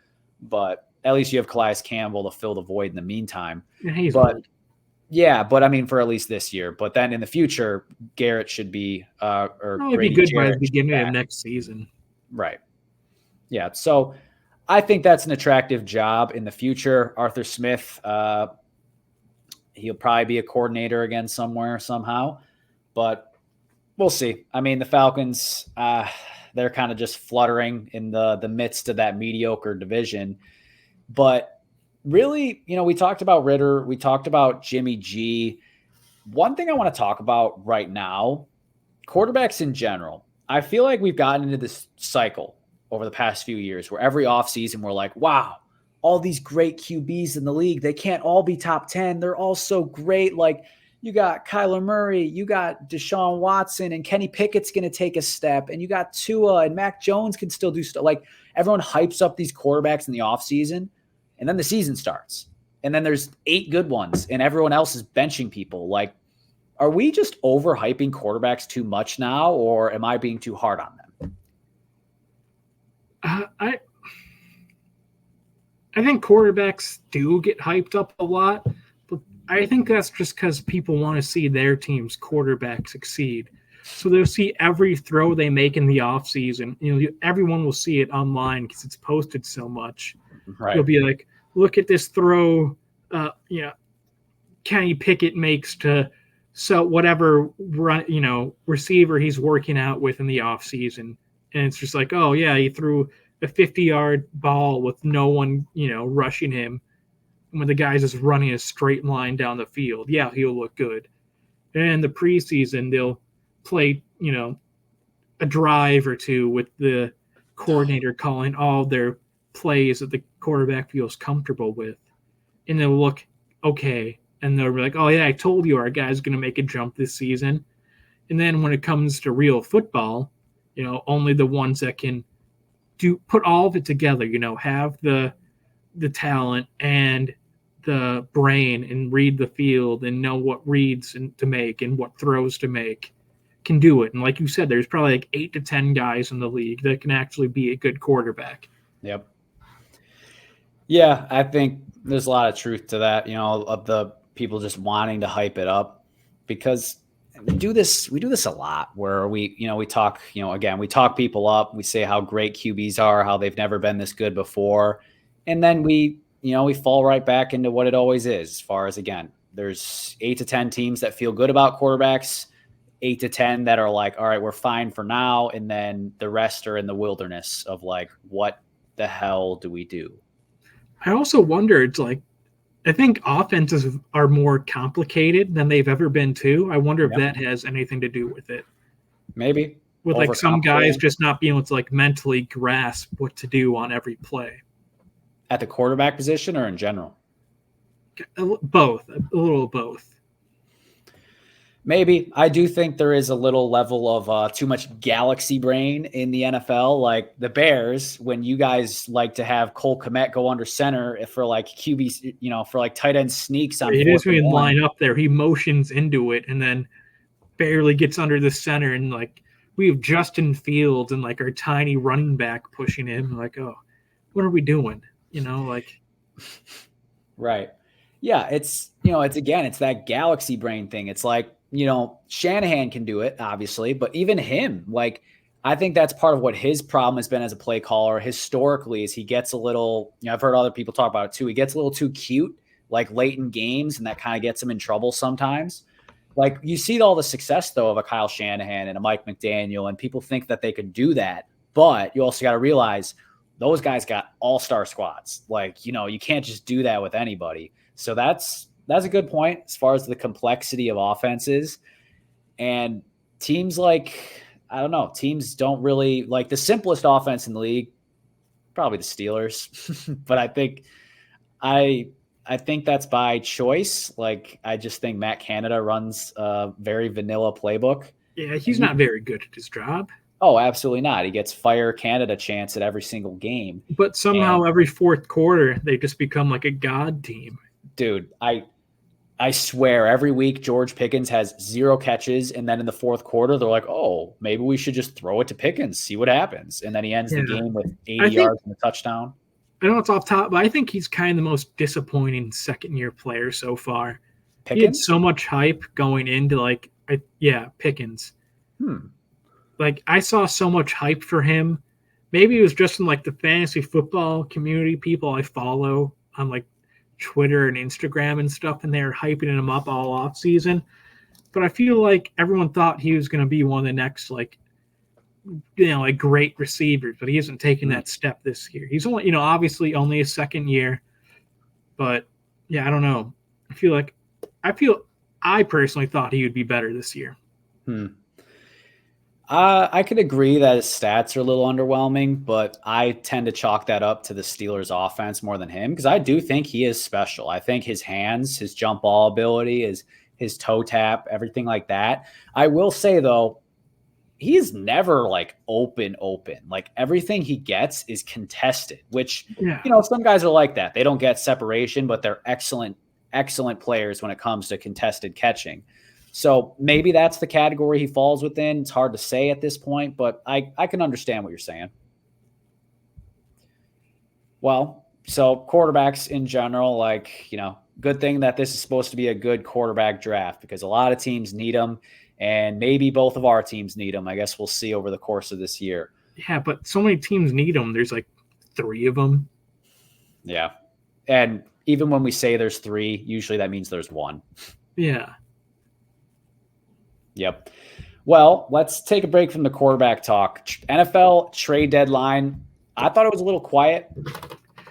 But at least you have Calais Campbell to fill the void in the meantime. Yeah, he's old. Yeah, but I mean, for at least this year. But then in the future, Garrett should be Grady be good Jarrett by the beginning of next season. Right. Yeah. So I think that's an attractive job in the future. Arthur Smith, he'll probably be a coordinator again somewhere, somehow. But we'll see. I mean, the Falcons, they're kind of just fluttering in the midst of that mediocre division. But really, we talked about Ritter. We talked about Jimmy G. One thing I want to talk about right now, quarterbacks in general. I feel like we've gotten into this cycle over the past few years where every offseason we're like, wow, all these great QBs in the league, they can't all be top 10. They're all so great. Like you got Kyler Murray, you got Deshaun Watson, and Kenny Pickett's going to take a step, and you got Tua, and Mac Jones can still do stuff. Like everyone hypes up these quarterbacks in the offseason. And then the season starts. And then there's 8 good ones and everyone else is benching people. Like, are we just overhyping quarterbacks too much now, or am I being too hard on them? I think quarterbacks do get hyped up a lot, but I think that's just because people want to see their team's quarterback succeed. So they'll see every throw they make in the offseason. Everyone will see it online because it's posted so much. Right. You'll be like, look at this throw, Kenny Pickett makes to whatever receiver he's working out with in the offseason. And it's just like, oh, yeah, he threw a 50-yard ball with no one, rushing him. When the guy's just running a straight line down the field, yeah, he'll look good. And in the preseason, they'll play, a drive or two with the coordinator calling all their plays that the quarterback feels comfortable with, and they'll look okay, and they'll be like, oh yeah, I told you our guy's going to make a jump this season. And then when it comes to real football, only the ones that can put all of it together, have the talent and the brain and read the field and know what reads to make and what throws to make, can do it. And like you said, there's probably like 8 to 10 guys in the league that can actually be a good quarterback. Yep. Yeah, I think there's a lot of truth to that, of the people just wanting to hype it up, because we do this a lot where we talk, we talk people up, we say how great QBs are, how they've never been this good before. And then we fall right back into what it always is, as far as, again, there's 8 to 10 teams that feel good about quarterbacks, 8 to 10 that are like, all right, we're fine for now. And then the rest are in the wilderness of like, what the hell do we do? I also wondered, I think offenses are more complicated than they've ever been too. I wonder if that has anything to do with it. Maybe. With some guys just not being able to mentally grasp what to do on every play. At the quarterback position or in general? Both. A little of both. Maybe. I do think there is a little level of too much galaxy brain in the NFL. Like the Bears, when you guys like to have Cole Kmet go under center for like QB, for like tight end sneaks on. It is when he line up there. He motions into it and then barely gets under the center. And we have Justin Fields and our tiny running back pushing him. Oh, what are we doing? You know, like Right. Yeah, it's it's that galaxy brain thing. It's like, Shanahan can do it, obviously, but even him, like I think that's part of what his problem has been as a play caller historically is he gets a little, I've heard other people talk about it too. He gets a little too cute, like late in games, and that kind of gets him in trouble sometimes. Like you see all the success though of a Kyle Shanahan and a Mike McDaniel, and people think that they could do that, but you also got to realize those guys got all-star squads. Like, you can't just do that with anybody. So that's a good point as far as the complexity of offenses. And teams like, I don't know, teams don't really like the simplest offense in the league, probably the Steelers. But I think that's by choice. Like I just think Matt Canada runs a very vanilla playbook. yeah, he's not very good at his job. Oh, absolutely not. He gets fire Canada chance at every single game. But somehow And every fourth quarter they just become like a god team. dude, I swear every week George Pickens has 0 catches, and then in the fourth quarter they're like, "Oh, maybe we should just throw it to Pickens, see what happens." And then he ends the game with 80 yards and a touchdown. I know it's off top, but I think he's kind of the most disappointing second-year player so far. Pickens? He had so much hype going into Pickens. Like I saw so much hype for him. Maybe it was just in like the fantasy football community, people I follow on like Twitter and Instagram and stuff, and they're hyping him up all off season. But I feel like everyone thought he was going to be one of the next like great receivers, but he hasn't taken that step this year. He's only obviously only his second year, but yeah, I don't know. I personally thought he would be better this year. I could agree that his stats are a little underwhelming, but I tend to chalk that up to the Steelers' offense more than him because I do think he is special. I think his hands, his jump ball ability, his toe tap, everything like that. I will say, though, he's never like open. Like everything he gets is contested, which, some guys are like that. They don't get separation, but they're excellent players when it comes to contested catching. So maybe that's the category he falls within. It's hard to say at this point, but I can understand what you're saying. Well, so quarterbacks in general, good thing that this is supposed to be a good quarterback draft because a lot of teams need them, and maybe both of our teams need them. I guess we'll see over the course of this year. Yeah, but so many teams need them. There's like 3 of them. Yeah. And even when we say there's 3, usually that means there's 1. Yeah. Yep. Well, let's take a break from the quarterback talk. NFL trade deadline. I thought it was a little quiet.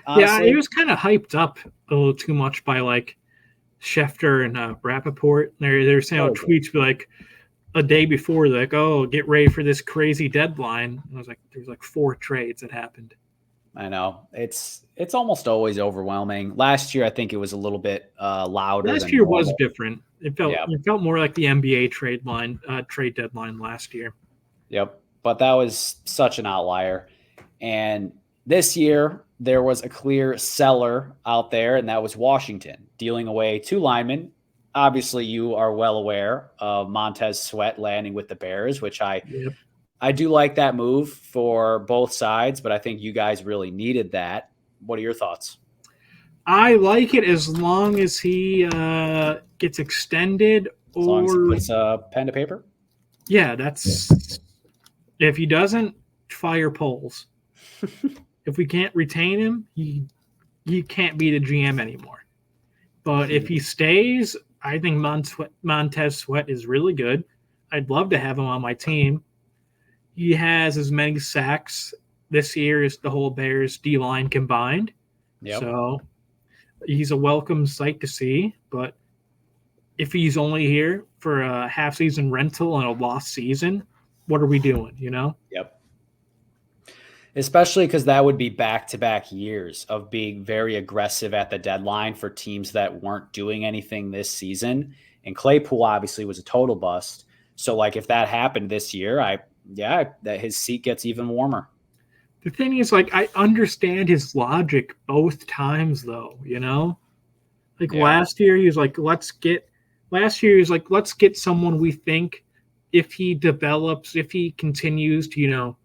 Honestly. Yeah, it was kind of hyped up a little too much by like Schefter and Rappaport. They're saying tweets be like a day before, like, "Oh, get ready for this crazy deadline." And I was like, "There's like 4 trades that happened." I know it's almost always overwhelming. Last year, I think it was a little bit louder. Last year was different. It felt more like the NBA trade deadline last year. Yep, but that was such an outlier. And this year, there was a clear seller out there, and that was Washington, dealing away 2 linemen. Obviously, you are well aware of Montez Sweat landing with the Bears, which I do like that move for both sides, but I think you guys really needed that. What are your thoughts? I like it as long as he gets extended. As long as he puts a pen to paper? Yeah, that's if he doesn't, fire Poles. If we can't retain him, he can't be the GM anymore. But if he stays, I think Montez Sweat is really good. I'd love to have him on my team. He has as many sacks this year as the whole Bears D-line combined. Yep. So he's a welcome sight to see. But if he's only here for a half-season rental and a lost season, what are we doing, Yep. Especially because that would be back-to-back years of being very aggressive at the deadline for teams that weren't doing anything this season. And Claypool obviously was a total bust. So, if that happened this year, that his seat gets even warmer. The thing is, I understand his logic both times, though, Last year, he was like, let's get someone we think if he develops, if he continues to,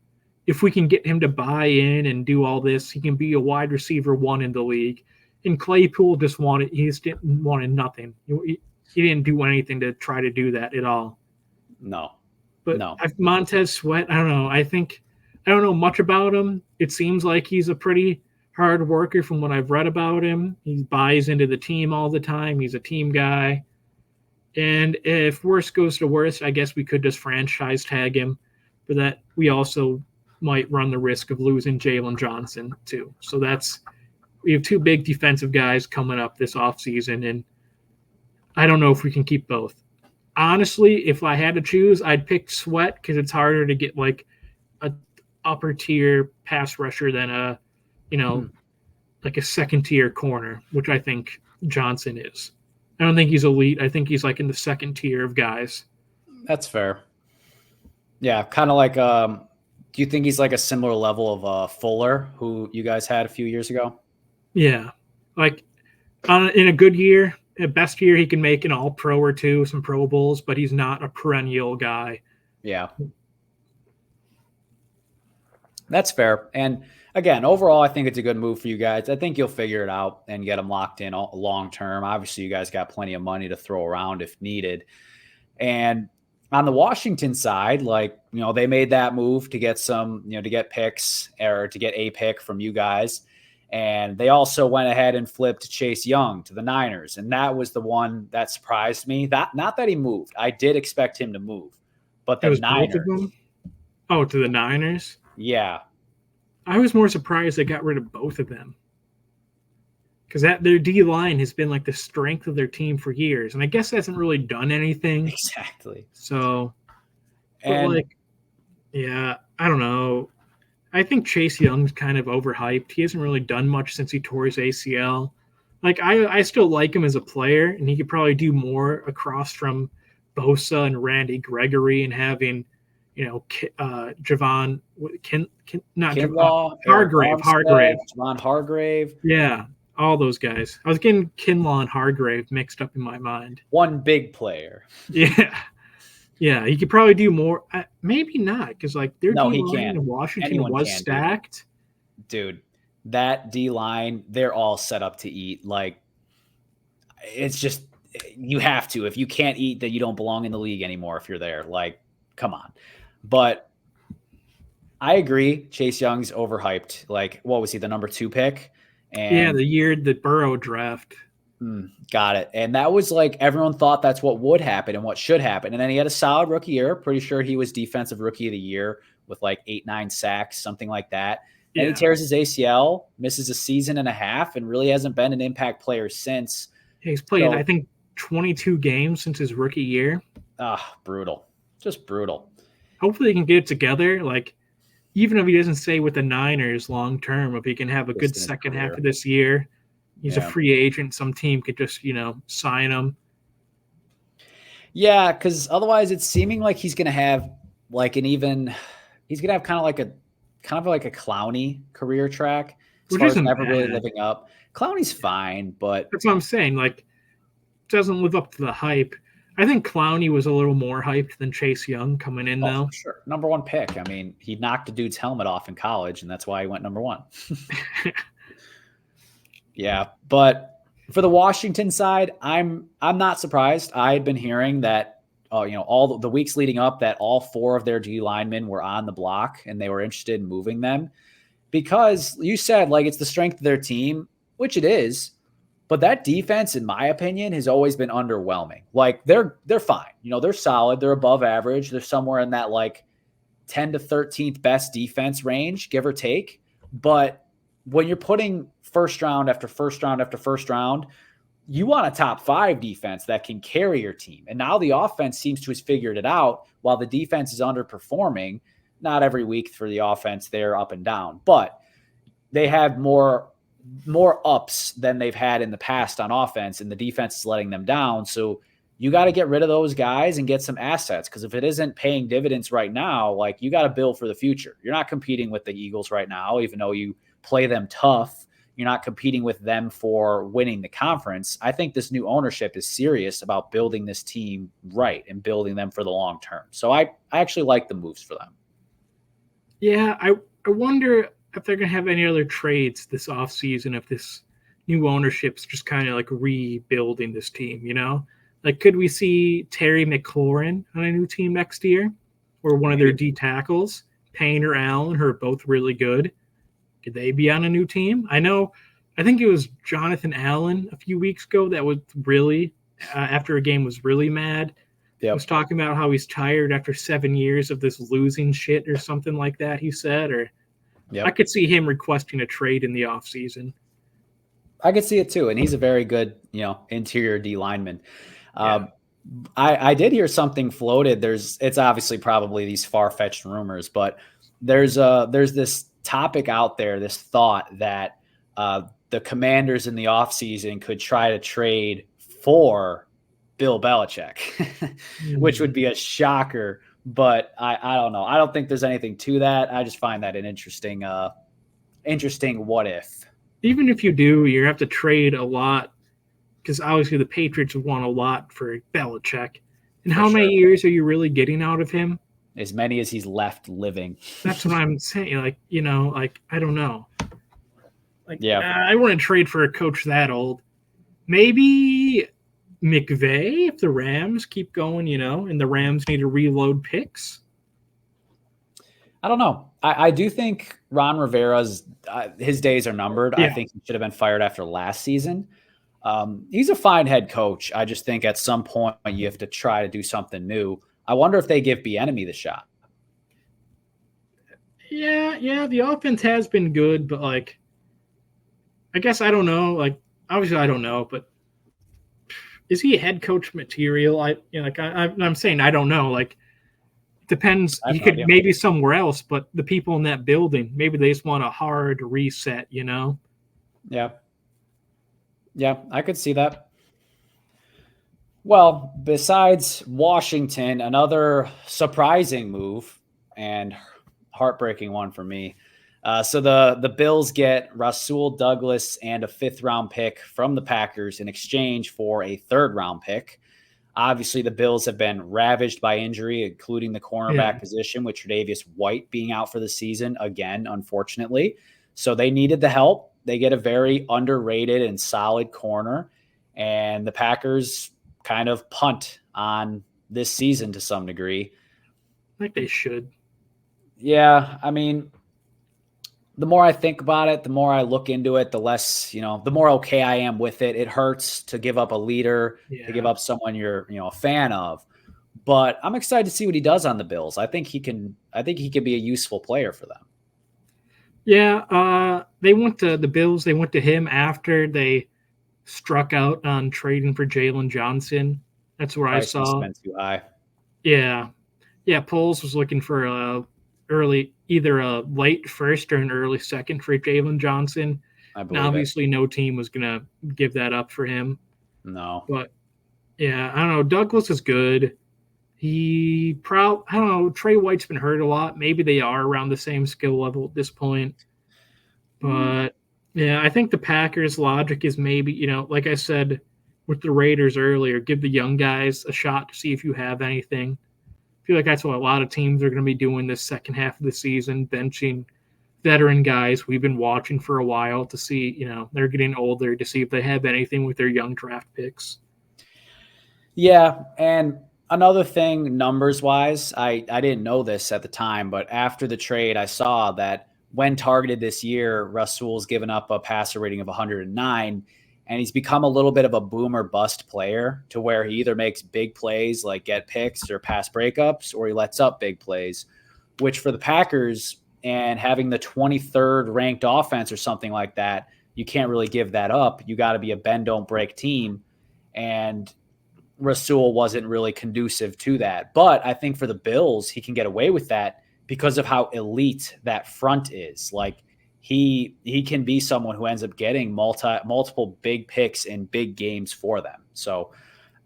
if we can get him to buy in and do all this, he can be a wide receiver one in the league. And Claypool he just wanted nothing. He didn't do anything to try to do that at all. No. But No. Montez Sweat, I don't know. I don't know much about him. It seems like he's a pretty hard worker from what I've read about him. He buys into the team all the time. He's a team guy. And if worse goes to worse, I guess we could just franchise tag him. But that we also might run the risk of losing Jalen Johnson too. So we have two big defensive guys coming up this offseason, and I don't know if we can keep both. Honestly, if I had to choose, I'd pick Sweat because it's harder to get like a upper tier pass rusher than like a second tier corner, which I think Johnson is. I don't think he's elite. I think he's like in the second tier of guys. That's fair. Yeah, kind of like do you think he's like a similar level of Fuller, who you guys had a few years ago? Yeah. Like in a good year, a best year, he can make an all-pro or two, some Pro Bowls, but he's not a perennial guy. Yeah. That's fair. And again, overall, I think it's a good move for you guys. I think you'll figure it out and get them locked in long term. Obviously, you guys got plenty of money to throw around if needed. And on the Washington side, like, they made that move to get some, to get picks or to get a pick from you guys. And they also went ahead and flipped Chase Young to the Niners. And that was the one that surprised me. Not that he moved. I did expect him to move. But the Niners. Both of them? Oh, to the Niners? Yeah. I was more surprised they got rid of both of them. Because their D-line has been like the strength of their team for years. And I guess hasn't really done anything. Exactly. So, I don't know. I think Chase Young's kind of overhyped. He hasn't really done much since he tore his ACL. Like, I still like him as a player, and he could probably do more across from Bosa and Randy Gregory and having, Javon Hargrave. Javon Hargrave. Yeah, all those guys. I was getting Kinlaw and Hargrave mixed up in my mind. One big player. Yeah. Yeah, he could probably do more. Maybe not, because like their D-line in Washington was stacked. Dude, that D-line, they're all set up to eat. Like, it's just, you have to. If you can't eat, then you don't belong in the league anymore if you're there. Like, come on. But I agree, Chase Young's overhyped. Like, what was he, the number 2 pick? And the year the Burrow draft. Got it. And that was like, everyone thought that's what would happen and what should happen. And then he had a solid rookie year. Pretty sure he was defensive rookie of the year with like 8-9 sacks, something like that. And he tears his ACL, misses a season and a half, and really hasn't been an impact player since. Yeah, he's played, I think, 22 games since his rookie year. Brutal. Just brutal. Hopefully he can get it together. Like, even if he doesn't stay with the Niners long term, if he can have a good second half of this year. He's a free agent. Some team could just, sign him. Yeah, because otherwise it's seeming like he's going to have like he's going to have kind of like a Clowney career track. As far as never really living up. Clowney's fine, but. That's what I'm saying. Like, doesn't live up to the hype. I think Clowney was a little more hyped than Chase Young coming in, though. For sure. Number 1 pick. I mean, he knocked a dude's helmet off in college, and that's why he went number 1. Yeah, but for the Washington side, I'm not surprised. I had been hearing that, all the weeks leading up, that all 4 of their D linemen were on the block and they were interested in moving them because you said like it's the strength of their team, which it is. But that defense, in my opinion, has always been underwhelming. Like they're fine, they're solid, they're above average, they're somewhere in that like 10 to 13th best defense range, give or take. But when you're putting first round after first round after first round, you want a top 5 defense that can carry your team. And now the offense seems to have figured it out while the defense is underperforming. Not every week for the offense, they're up and down, but they have more ups than they've had in the past on offense, and the defense is letting them down. So you got to get rid of those guys and get some assets, because if it isn't paying dividends right now, like you got to build for the future. You're not competing with the Eagles right now, even though you play them tough. You're not competing with them for winning the conference. I think this new ownership is serious about building this team right and building them for the long term. So I actually like the moves for them. Yeah, I wonder if they're going to have any other trades this offseason, if this new ownership's just kind of like rebuilding this team, you know? Like, could we see Terry McLaurin on a new team next year? Or one of their D tackles, Payne or Allen, who are both really good? Could they be on a new team? I think it was Jonathan Allen a few weeks ago that was really, after a game, was really mad. Yep. Was talking about how he's tired after 7 years of this losing shit or something like that, he said. Or Yep. I could see him requesting a trade in the offseason. I could see it too. And he's a very good, interior D lineman. Yeah. I did hear something floated. It's obviously probably these far-fetched rumors, but there's this topic out there, this thought that the Commanders in the offseason could try to trade for Bill Belichick, which would be a shocker. But I don't know. I don't think there's anything to that. I just find that an interesting what if. Even if you do, you have to trade a lot because obviously the Patriots have won a lot for Belichick. And how many years are you really getting out of him? As many as he's left living. That's what I'm saying. I don't know. Yeah. I wouldn't trade for a coach that old. Maybe McVay if the Rams keep going, and the Rams need to reload picks. I don't know. I do think Ron Rivera's his days are numbered. Yeah. I think he should have been fired after last season. He's a fine head coach. I just think at some point you have to try to do something new. I wonder if they give Bieniemy the shot. Yeah. The offense has been good, but I guess I don't know. Obviously I don't know, but is he head coach material? I'm saying I don't know. Depends. He could maybe somewhere else, but the people in that building, maybe they just want a hard reset, Yeah. Yeah, I could see that. Well, besides Washington, another surprising move and heartbreaking one for me. So the Bills get Rasul Douglas and a 5th-round pick from the Packers in exchange for a 3rd-round pick. Obviously, the Bills have been ravaged by injury, including the cornerback position, with Tre'Davious White being out for the season again, unfortunately. So they needed the help. They get a very underrated and solid corner, and the Packers kind of punt on this season to some degree. I think they should. Yeah, I mean, the more I think about it, the more I look into it, the less, the more okay I am with it. It hurts to give up a leader, to give up someone you're, a fan of. But I'm excited to see what he does on the Bills. I think he can be a useful player for them. Yeah, they went to the Bills. They went to him after they struck out on trading for Jalen Johnson. That's where I saw. Been too high. Yeah. Poles was looking for either a late 1st or an early 2nd for Jalen Johnson. And obviously, no team was gonna give that up for him. No. But yeah, I don't know. Douglas is good. I don't know. Trey White's been hurt a lot. Maybe they are around the same skill level at this point. But yeah, I think the Packers' logic is maybe, like I said with the Raiders earlier, give the young guys a shot to see if you have anything. I feel like that's what a lot of teams are going to be doing this second half of the season, benching veteran guys we've been watching for a while to see, they're getting older, to see if they have anything with their young draft picks. Yeah, and another thing, numbers-wise, I didn't know this at the time, but after the trade, I saw that when targeted this year, Rasul's given up a passer rating of 109, and he's become a little bit of a boom or bust player to where he either makes big plays like get picks or pass breakups, or he lets up big plays, which for the Packers and having the 23rd ranked offense or something like that, you can't really give that up. You got to be a bend, don't break team. And Rasul wasn't really conducive to that. But I think for the Bills, he can get away with that because of how elite that front is. He can be someone who ends up getting multiple big picks in big games for them. So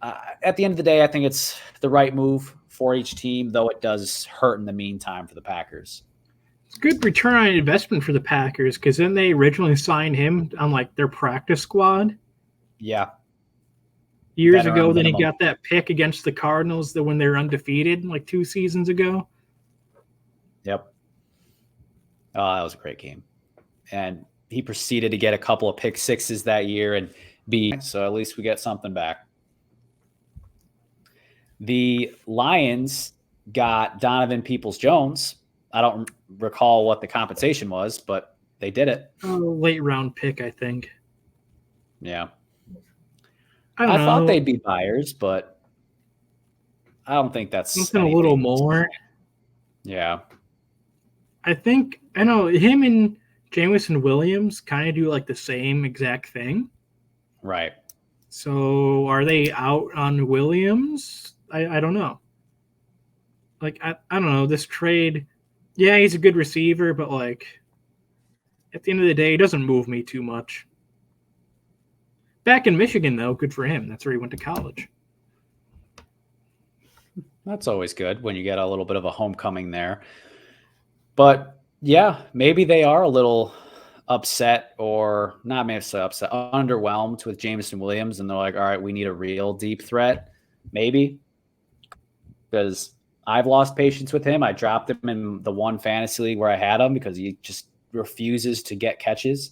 at the end of the day, I think it's the right move for each team, though it does hurt in the meantime for the Packers. It's a good return on investment for the Packers because then they originally signed him on their practice squad. Yeah. Years ago, then he got that pick against the Cardinals when they were undefeated 2 seasons ago. Yep. Oh, that was a great game. And he proceeded to get a couple of pick sixes that year and so at least we get something back. The Lions got Donovan Peoples-Jones. I don't recall what the compensation was, but they did it. Late round pick, I think. Yeah. I thought they'd be buyers, but I don't think that's something a little more. Yeah. I know him and Jameson Williams kind of do like the same exact thing. Right. So are they out on Williams? I don't know. Like, I don't know. This trade, yeah, he's a good receiver, but like at the end of the day, he doesn't move me too much. Back in Michigan, though, good for him. That's where he went to college. That's always good when you get a little bit of a homecoming there. But yeah, maybe they are a little upset, or not maybe so upset, underwhelmed with Jameson Williams, and they're like, all right, we need a real deep threat. Maybe. Because I've lost patience with him. I dropped him in the one fantasy league where I had him because he just refuses to get catches.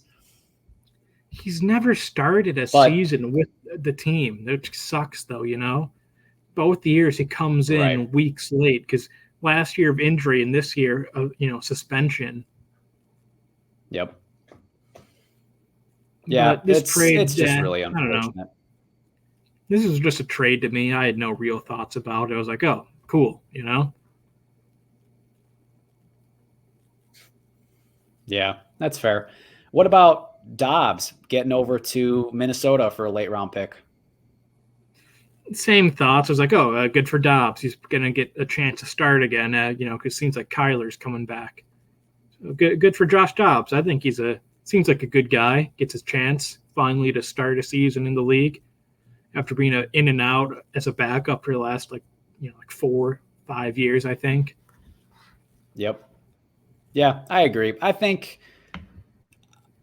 He's never started a season with the team. That sucks, though, Both years he comes in weeks late because last year of injury and this year of suspension. Yep. Yeah, but this trade, it's just really unfortunate. I don't know. This is just a trade to me. I had no real thoughts about it. I was like, oh, cool, Yeah, that's fair. What about Dobbs getting over to Minnesota for a late round pick? Same thoughts. I was like, oh, good for Dobbs. He's going to get a chance to start again, because it seems like Kyler's coming back. So good for Josh Dobbs. I think seems like a good guy. Gets his chance finally to start a season in the league after being in and out as a backup for the last 4-5 years, I think. Yep. Yeah, I agree. I think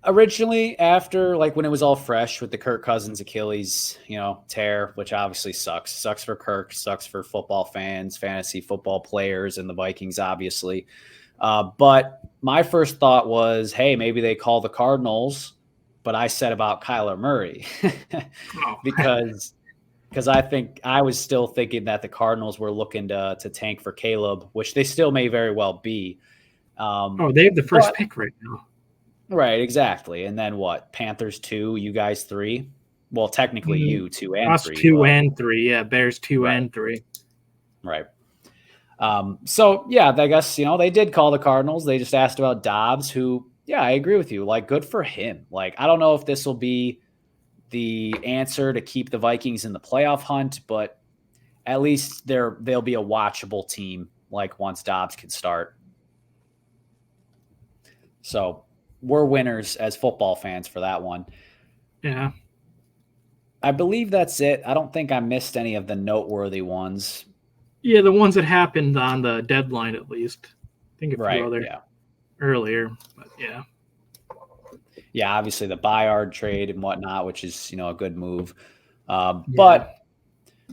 originally, after when it was all fresh with the Kirk Cousins Achilles, tear, which obviously sucks for Kirk, sucks for football fans, fantasy football players, and the Vikings, obviously. But my first thought was, hey, maybe they call the Cardinals, but I said about Kyler Murray because I think I was still thinking that the Cardinals were looking to tank for Caleb, which they still may very well be. They have the first pick right now. Right, exactly. And then what? Panthers 2, you guys 3? Well, technically you 2 and 3. Us 2 and 3, yeah. Bears 2 and 3. Right. So, yeah, I guess, they did call the Cardinals. They just asked about Dobbs, who, yeah, I agree with you. Good for him. I don't know if this will be the answer to keep the Vikings in the playoff hunt, but at least they'll be a watchable team, once Dobbs can start. So we're winners as football fans for that one. Yeah. I believe that's it. I don't think I missed any of the noteworthy ones. Yeah, the ones that happened on the deadline, at least. I think a few other earlier, but yeah. Yeah, obviously the Bayard trade and whatnot, which is, a good move. But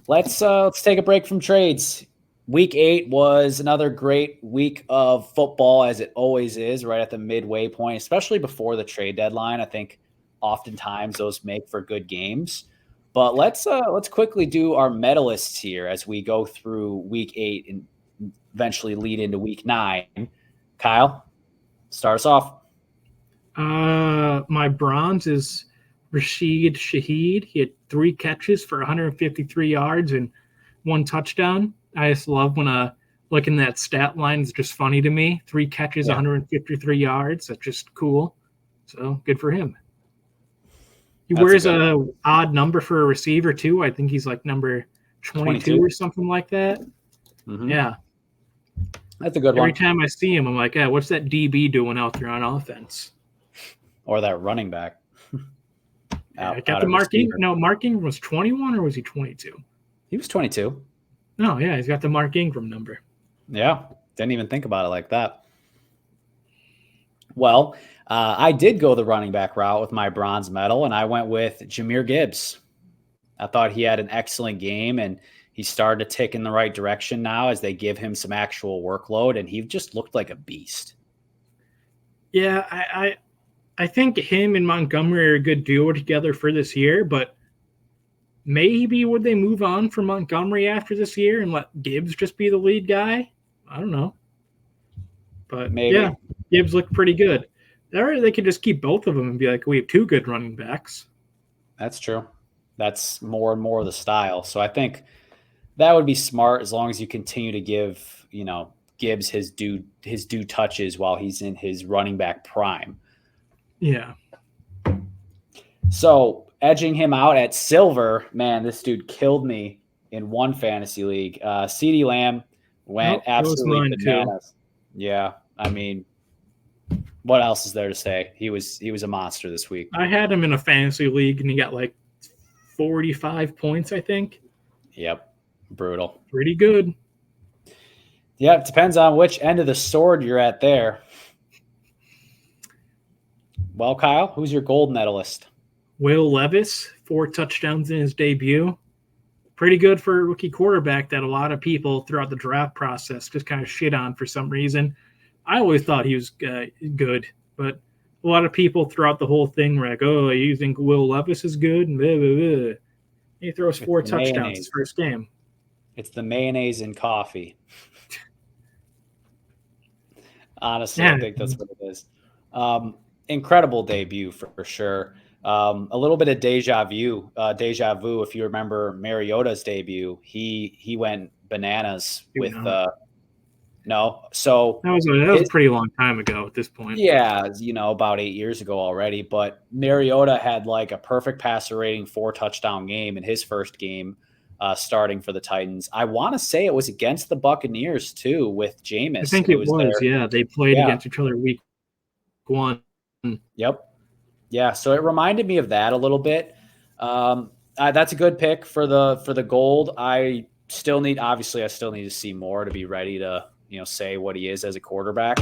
let's take a break from trades. Week 8 was another great week of football, as it always is, right at the midway point, especially before the trade deadline. I think oftentimes those make for good games. But let's quickly do our medalists here as we go through week 8 and eventually lead into week 9. Kyle, start us off. My bronze is Rashid Shaheed. He had 3 catches for 153 yards and 1 touchdown. I just love when looking at that stat line is just funny to me. 3 catches, 153 yards. That's just cool. So good for him. He wears a odd number for a receiver too. I think he's number 22 or something like that. Mm-hmm. Yeah. That's a good one. Every time I see him, I'm like, what's that DB doing out there on offense? Or that running back. I got the Mark Ingram. No, Mark Ingram was 21 or was he 22? He was 22. No, yeah, he's got the Mark Ingram number. Yeah, didn't even think about it like that. Well, I did go the running back route with my bronze medal, and I went with Jahmyr Gibbs. I thought he had an excellent game, and he's starting to tick in the right direction now as they give him some actual workload, and he just looked like a beast. Yeah, I think him and Montgomery are a good duo together for this year, but maybe would they move on from Montgomery after this year and let Gibbs just be the lead guy? I don't know. But yeah, Maybe. Gibbs looked pretty good. Or they could just keep both of them and be like, we have two good running backs. That's true. That's more and more of the style. So I think that would be smart as long as you continue to give, Gibbs his due touches while he's in his running back prime. Yeah. So edging him out at silver, man, this dude killed me in one fantasy league. CeeDee Lamb went absolutely bananas. Too. Yeah, I mean, what else is there to say? He was a monster this week. I had him in a fantasy league, and he got like 45 points, I think. Yep, brutal. Pretty good. Yeah, it depends on which end of the sword you're at there. Well, Kyle, who's your gold medalist? Will Levis, 4 touchdowns in his debut. Pretty good for a rookie quarterback that a lot of people throughout the draft process just kind of shit on for some reason. I always thought he was good, but a lot of people throughout the whole thing were like, oh, you think Will Levis is good? And blah, blah, blah. He throws 4 touchdowns his first game. It's the mayonnaise in coffee. Honestly, yeah. I think that's what it is. Incredible debut for sure. A little bit of deja vu. If you remember Mariota's debut, he went bananas with no. So that was a pretty long time ago at this point. Yeah, about 8 years ago already. But Mariota had like a perfect passer rating, 4 touchdown game in his first game starting for the Titans. I want to say it was against the Buccaneers too with Jameis. I think it was yeah. They played against each other week 1. Yep. Yeah, so it reminded me of that a little bit. That's a good pick for the gold. I still need to see more to be ready to say what he is as a quarterback.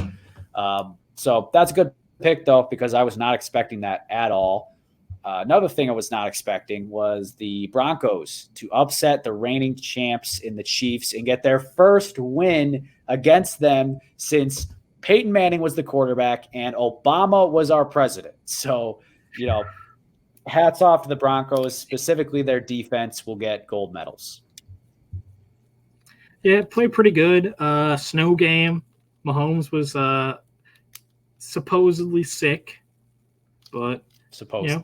So that's a good pick though, because I was not expecting that at all. Another thing I was not expecting was the Broncos to upset the reigning champs in the Chiefs and get their first win against them since Peyton Manning was the quarterback and Obama was our president. So, hats off to the Broncos, specifically their defense will get gold medals. Yeah, played pretty good. Snow game. Mahomes was supposedly sick, but supposedly.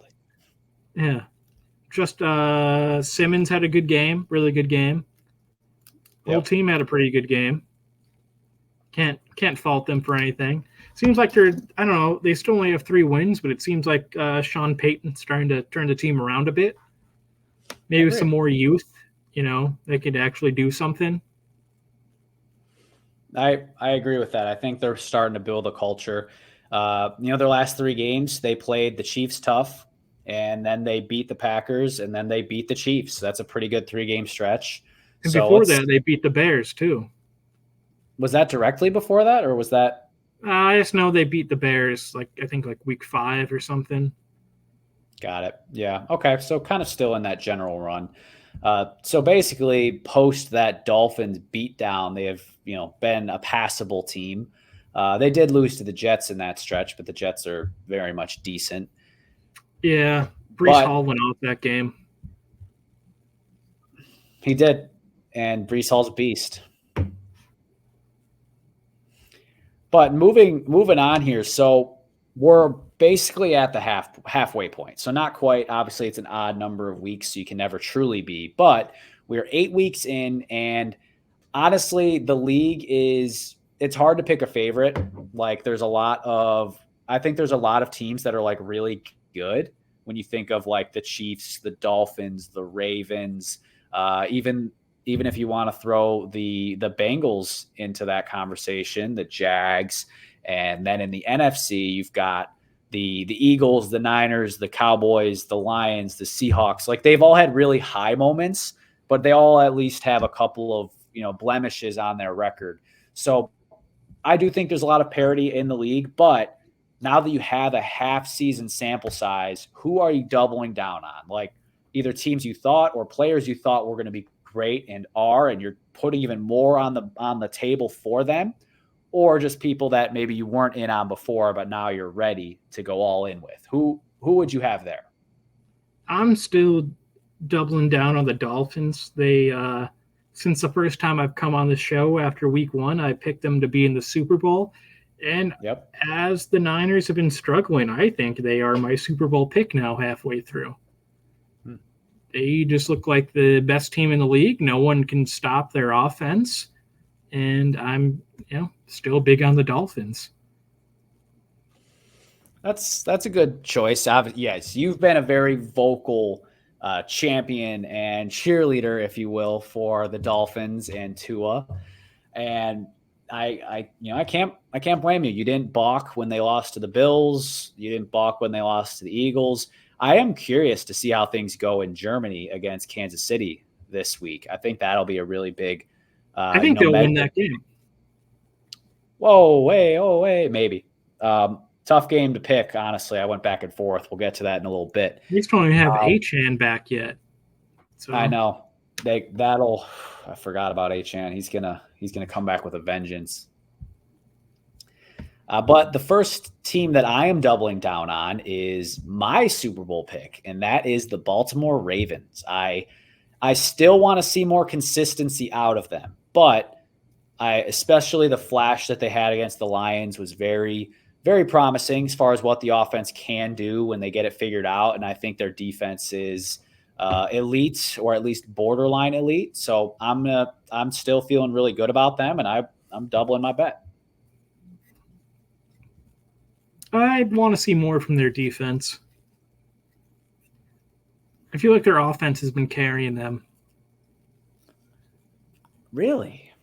Yeah. Just Simmons had a good game, really good game. The whole team had a pretty good game. Can't fault them for anything. Seems like they're, I don't know, they still only have 3 wins, but it seems like Sean Payton's starting to turn the team around a bit. Maybe with some more youth, they could actually do something. I agree with that. I think they're starting to build a culture. Their last 3 games, they played the Chiefs tough, and then they beat the Packers, and then they beat the Chiefs. That's a pretty good 3-game stretch. And before that, they beat the Bears too. Was that directly before that, or was that? I just know they beat the Bears, I think week 5 or something. Got it. Yeah. Okay. So kind of still in that general run. So basically, post that Dolphins beatdown, they have been a passable team. They did lose to the Jets in that stretch, but the Jets are very much decent. Yeah, Breece Hall went out that game. He did, and Breece Hall's a beast. But moving on here, so we're basically at the halfway point. So not quite. Obviously, it's an odd number of weeks, so you can never truly be. But we're 8 weeks in, and honestly, the league it's hard to pick a favorite. I think there's a lot of teams that are really good when you think of the Chiefs, the Dolphins, the Ravens, even if you want to throw the Bengals into that conversation, the Jags, and then in the NFC, you've got the Eagles, the Niners, the Cowboys, the Lions, the Seahawks. They've all had really high moments, but they all at least have a couple of blemishes on their record. So I do think there's a lot of parity in the league, but now that you have a half-season sample size, who are you doubling down on? Either teams you thought or players you thought were going to be great and you're putting even more on the table for them, or just people that maybe you weren't in on before, but now you're ready to go all in with? Who would you have there? I'm still doubling down on the Dolphins. They since the first time I've come on the show after week 1, I picked them to be in the Super Bowl. And as the Niners have been struggling, I think they are my Super Bowl pick now halfway through. They just look like the best team in the league. No one can stop their offense. And I'm still big on the Dolphins. That's a good choice. Yes, you've been a very vocal champion and cheerleader, if you will, for the Dolphins and Tua. And I can't blame you. You didn't balk when they lost to the Bills. You didn't balk when they lost to the Eagles. I am curious to see how things go in Germany against Kansas City this week. I think that'll be a really big. I think they'll win that game. Whoa, maybe. Tough game to pick, honestly. I went back and forth. We'll get to that in a little bit. We still don't have Achane back yet. So. I know. I forgot about Achane. He's gonna come back with a vengeance. But the first team that I am doubling down on is my Super Bowl pick, and that is the Baltimore Ravens. I still want to see more consistency out of them, but especially the flash that they had against the Lions was very, very promising as far as what the offense can do when they get it figured out. And I think their defense is elite, or at least borderline elite. So I'm still feeling really good about them, and I'm doubling my bet. I want to see more from their defense. I feel like their offense has been carrying them. Really?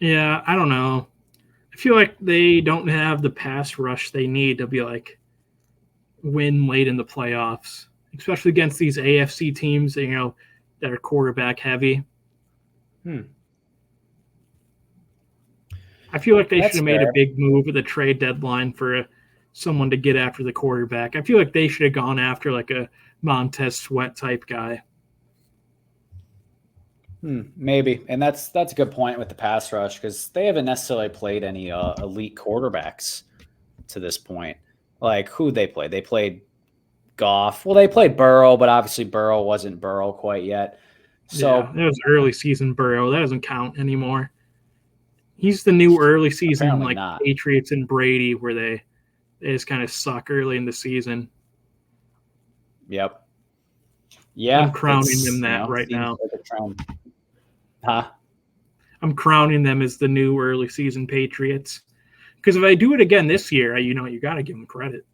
Yeah, I don't know. I feel like they don't have the pass rush they need to be like win late in the playoffs, especially against these AFC teams, that are quarterback heavy. I feel like they should have made a big move at the trade deadline for someone to get after the quarterback. I feel like they should have gone after like a Montez Sweat type guy. Maybe. And that's a good point with the pass rush, because they haven't necessarily played any elite quarterbacks to this point. Like, who they played? They played Goff. Well, they played Burrow, but obviously Burrow wasn't Burrow quite yet. So yeah, that was early season Burrow. That doesn't count anymore. He's the new early season Patriots and Brady, where they just kind of suck early in the season. Yep. Yeah. I'm crowning them right now. Huh? I'm crowning them as the new early season Patriots. Because if I do it again this year, you got to give them credit.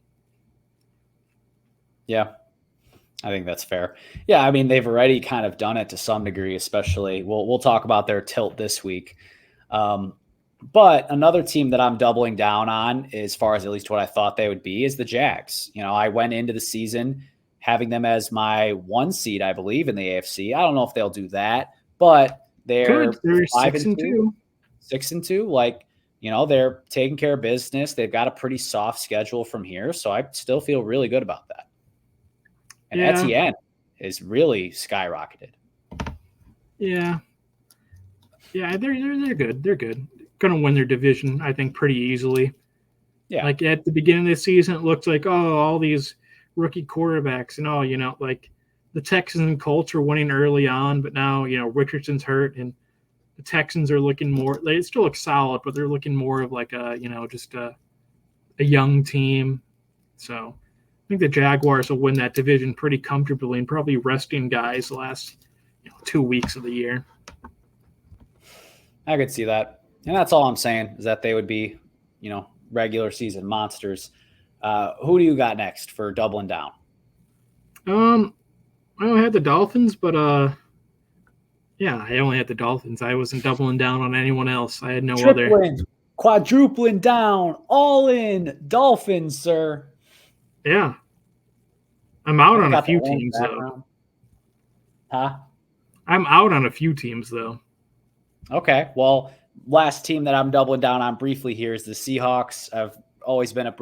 Yeah. I think that's fair. Yeah, I mean, they've already kind of done it to some degree, especially we'll talk about their tilt this week. But another team that I'm doubling down on, as far as at least what I thought they would be, is the Jags. I went into the season having them as my 1 seed, I believe, in the AFC. I don't know if they'll do that, but they're 5-2. 6-2. Like, they're taking care of business. They've got a pretty soft schedule from here, so I still feel really good about that. And Etienne is really skyrocketed. Yeah. Yeah, they're good. They're good. Going to win their division, I think, pretty easily. Yeah. Like at the beginning of the season, it looked like, all these rookie quarterbacks and like the Texans and Colts are winning early on, but now, Richardson's hurt and the Texans are looking more, they still look solid, but they're looking more of like just a young team. So I think the Jaguars will win that division pretty comfortably and probably resting guys the last 2 weeks of the year. I could see that. And that's all I'm saying, is that they would be, regular season monsters. Who do you got next for doubling down? I only had the Dolphins, but I only had the Dolphins. I wasn't doubling down on anyone else. I had no other. Quadrupling down, all in Dolphins, sir. Yeah. I'm out on a few teams, though. Huh? I'm out on a few teams, though. Okay. Well, last team that I'm doubling down on briefly here is the Seahawks. I've always been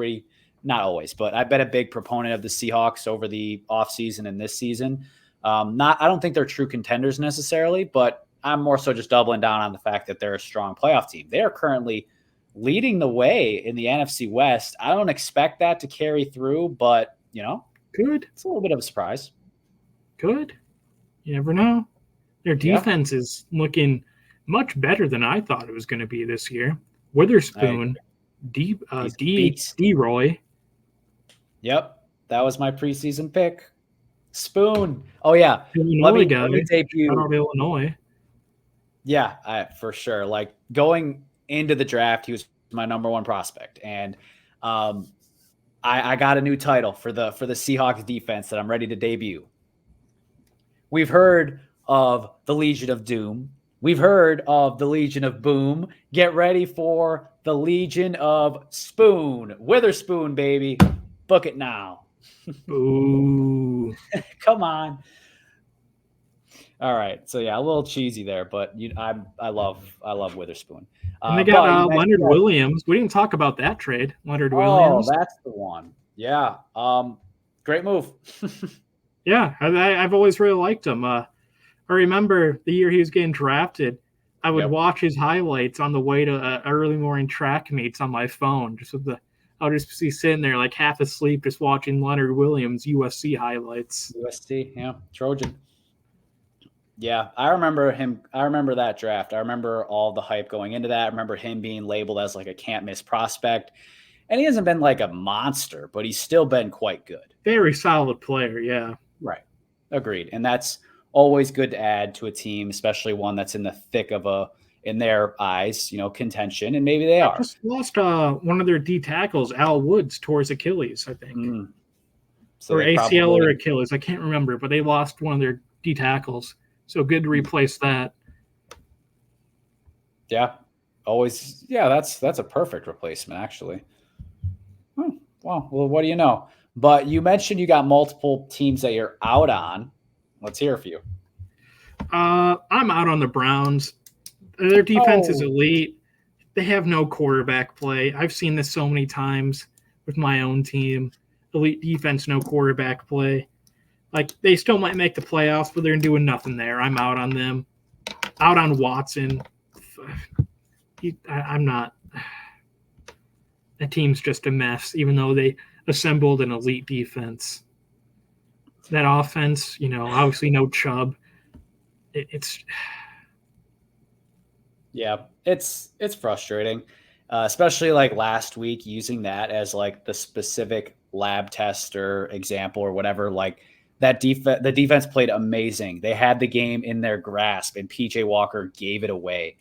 not always, but I've been a big proponent of the Seahawks over the offseason and this season. I don't think they're true contenders necessarily, but I'm more so just doubling down on the fact that they're a strong playoff team. They are currently leading the way in the NFC West. I don't expect that to carry through, but Good. It's a little bit of a surprise. Good. You never know. Their defense is looking much better than I thought it was going to be this year. Witherspoon, D-Roy. Yep. That was my preseason pick. Spoon. Oh, yeah. Illinois let me debut. Shout out Illinois. Yeah, for sure. Like going into the draft, he was my number one prospect. And I got a new title for the Seahawks defense that I'm ready to debut. We've heard of the Legion of Doom. We've heard of the Legion of Boom. Get ready for the Legion of Spoon. Witherspoon, baby. Book it now. Ooh. Come on. All right. So yeah, a little cheesy there, but I love Witherspoon. And they got Leonard Williams. We didn't talk about that trade. Leonard Williams. Oh, that's the one. Yeah. Great move. Yeah, I've always really liked him. I remember the year he was getting drafted. I would watch his highlights on the way to early morning track meets on my phone. I would just be sitting there like half asleep, just watching Leonard Williams USC highlights. USC, yeah, Trojan. Yeah, I remember him. I remember that draft. I remember all the hype going into that. I remember him being labeled as like a can't miss prospect. And he hasn't been like a monster, but he's still been quite good. Very solid player, yeah. Right. Agreed. And that's always good to add to a team, especially one that's in the thick of in their eyes, contention. And maybe they are. Just lost one of their D tackles, Al Woods, tore his Achilles, I think. So or ACL or Achilles. I can't remember, but they lost one of their D tackles. So good to replace that. Yeah. Always. Yeah, that's a perfect replacement, actually. Well, what do you know? But you mentioned you got multiple teams that you're out on. Let's hear a few. I'm out on the Browns. Their defense is elite. They have no quarterback play. I've seen this so many times with my own team. Elite defense, no quarterback play. Like, they still might make the playoffs, but they're doing nothing there. I'm out on them. Out on Watson. I'm not. That team's just a mess, even though they assembled an elite defense. That offense, obviously no Chubb. It's frustrating, especially like last week using that as like the specific lab test or example or whatever. Like that the defense played amazing. They had the game in their grasp, and PJ Walker gave it away.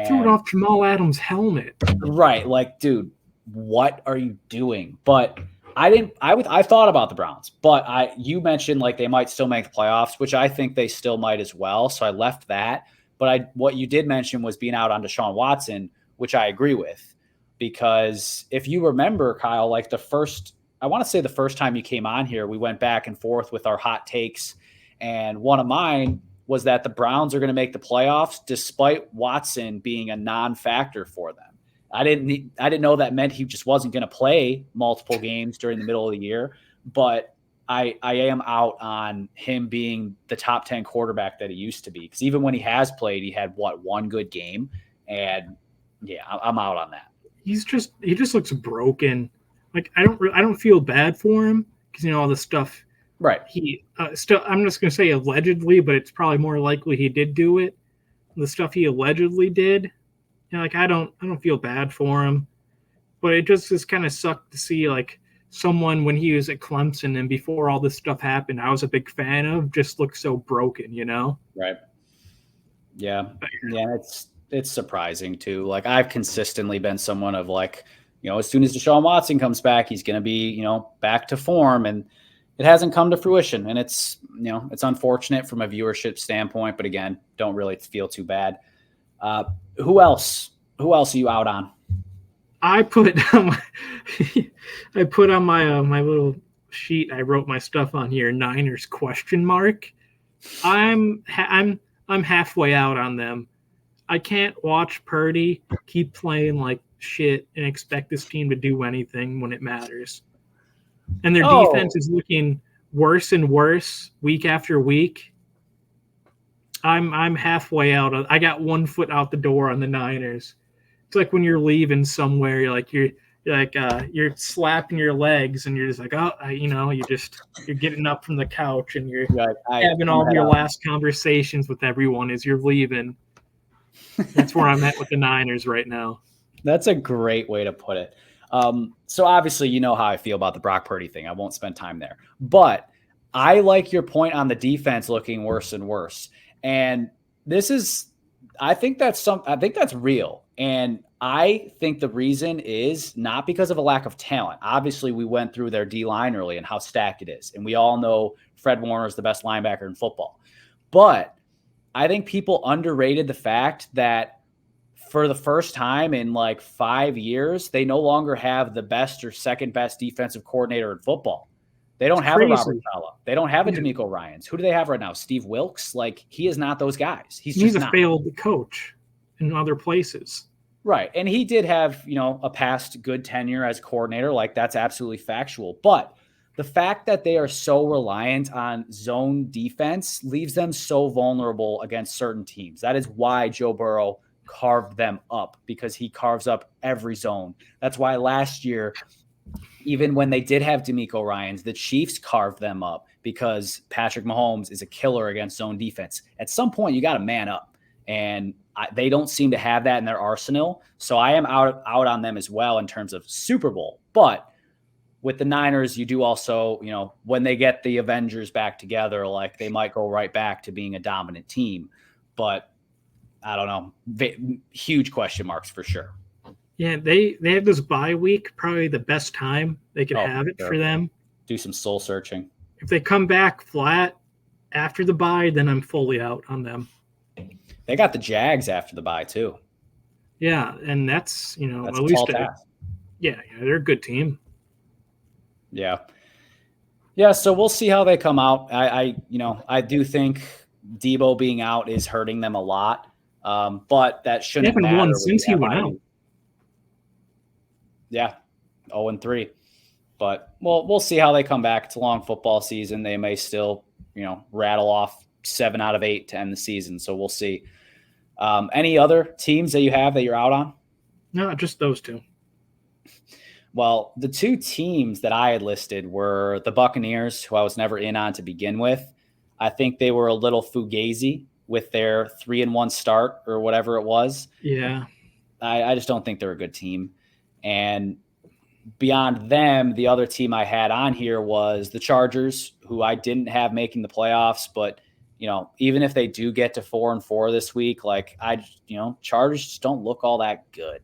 Threw it off Jamal Adams' helmet. Right, like, dude, what are you doing? But I thought about the Browns, but you mentioned like they might still make the playoffs, which I think they still might as well. So I left that. But what you did mention was being out on Deshaun Watson, which I agree with, because if you remember, Kyle, like the first time you came on here, we went back and forth with our hot takes. And one of mine was that the Browns are going to make the playoffs despite Watson being a non-factor for them. I didn't know that meant he just wasn't going to play multiple games during the middle of the year, but I am out on him being the top 10 quarterback that he used to be. Because even when he has played, he had one good game, and yeah, I'm out on that. He just looks broken. Like I don't feel bad for him because all the stuff. Right. He I'm just going to say allegedly, but it's probably more likely he did do it. The stuff he allegedly did. Like I don't feel bad for him, but it just kind of sucked to see like someone when he was at Clemson and before all this stuff happened, I was a big fan of, just look so broken, Right. Yeah. Yeah. It's surprising too. Like I've consistently been someone of like, as soon as Deshaun Watson comes back, he's going to be, back to form, and it hasn't come to fruition. And it's, it's unfortunate from a viewership standpoint, but again, don't really feel too bad. Who else are you out on? I put on my little sheet. I wrote my stuff on here. Niners ? I'm halfway out on them. I can't watch Purdy keep playing like shit and expect this team to do anything when it matters. And their defense is looking worse and worse week after week. I'm halfway out. I got 1 foot out the door on the Niners. It's like when you're leaving somewhere, you're slapping your legs and you're just like, oh, you're getting up from the couch and you're having all of your last conversations with everyone as you're leaving. That's where I'm at with the Niners right now. That's a great way to put it. So obviously, you know how I feel about the Brock Purdy thing. I won't spend time there, but I like your point on the defense looking worse and worse. And I think that's real. And I think the reason is not because of a lack of talent. Obviously, we went through their D-line early and how stacked it is. And we all know Fred Warner is the best linebacker in football. But I think people underrated the fact that for the first time in like 5 years, they no longer have the best or second best defensive coordinator in football. They don't have a Robert Saleh. They don't have a DeMeco Ryans. Who do they have right now? Steve Wilkes? Like, he is not those guys. He's a failed coach in other places. Right. And he did have, a past good tenure as coordinator. Like, that's absolutely factual. But the fact that they are so reliant on zone defense leaves them so vulnerable against certain teams. That is why Joe Burrow carved them up, because he carves up every zone. That's why last year, even when they did have DeMeco Ryans, the Chiefs carved them up because Patrick Mahomes is a killer against zone defense. At some point, you got to man up, and they don't seem to have that in their arsenal. So I am out on them as well in terms of Super Bowl. But with the Niners, you do also, when they get the Avengers back together, like, they might go right back to being a dominant team. But I don't know. Huge question marks for sure. Yeah, they have this bye week, probably the best time they could have it for them. Do some soul searching. If they come back flat after the bye, then I'm fully out on them. They got the Jags after the bye too. Yeah, and that's, that's at least they're a good team. Yeah. Yeah, so we'll see how they come out. I do think Debo being out is hurting them a lot. But that shouldn't matter. They haven't won since he went out. Yeah, 0-3. But we'll see how they come back. It's a long football season. They may still, rattle off 7 out of 8 to end the season. So we'll see. Any other teams that you have that you're out on? No, just those two. Well, the two teams that I had listed were the Buccaneers, who I was never in on to begin with. I think they were a little fugazi with their 3-1 start or whatever it was. Yeah. I just don't think they're a good team. And beyond them, the other team I had on here was the Chargers, who I didn't have making the playoffs. But, even if they do get to 4-4 this week, like, Chargers just don't look all that good.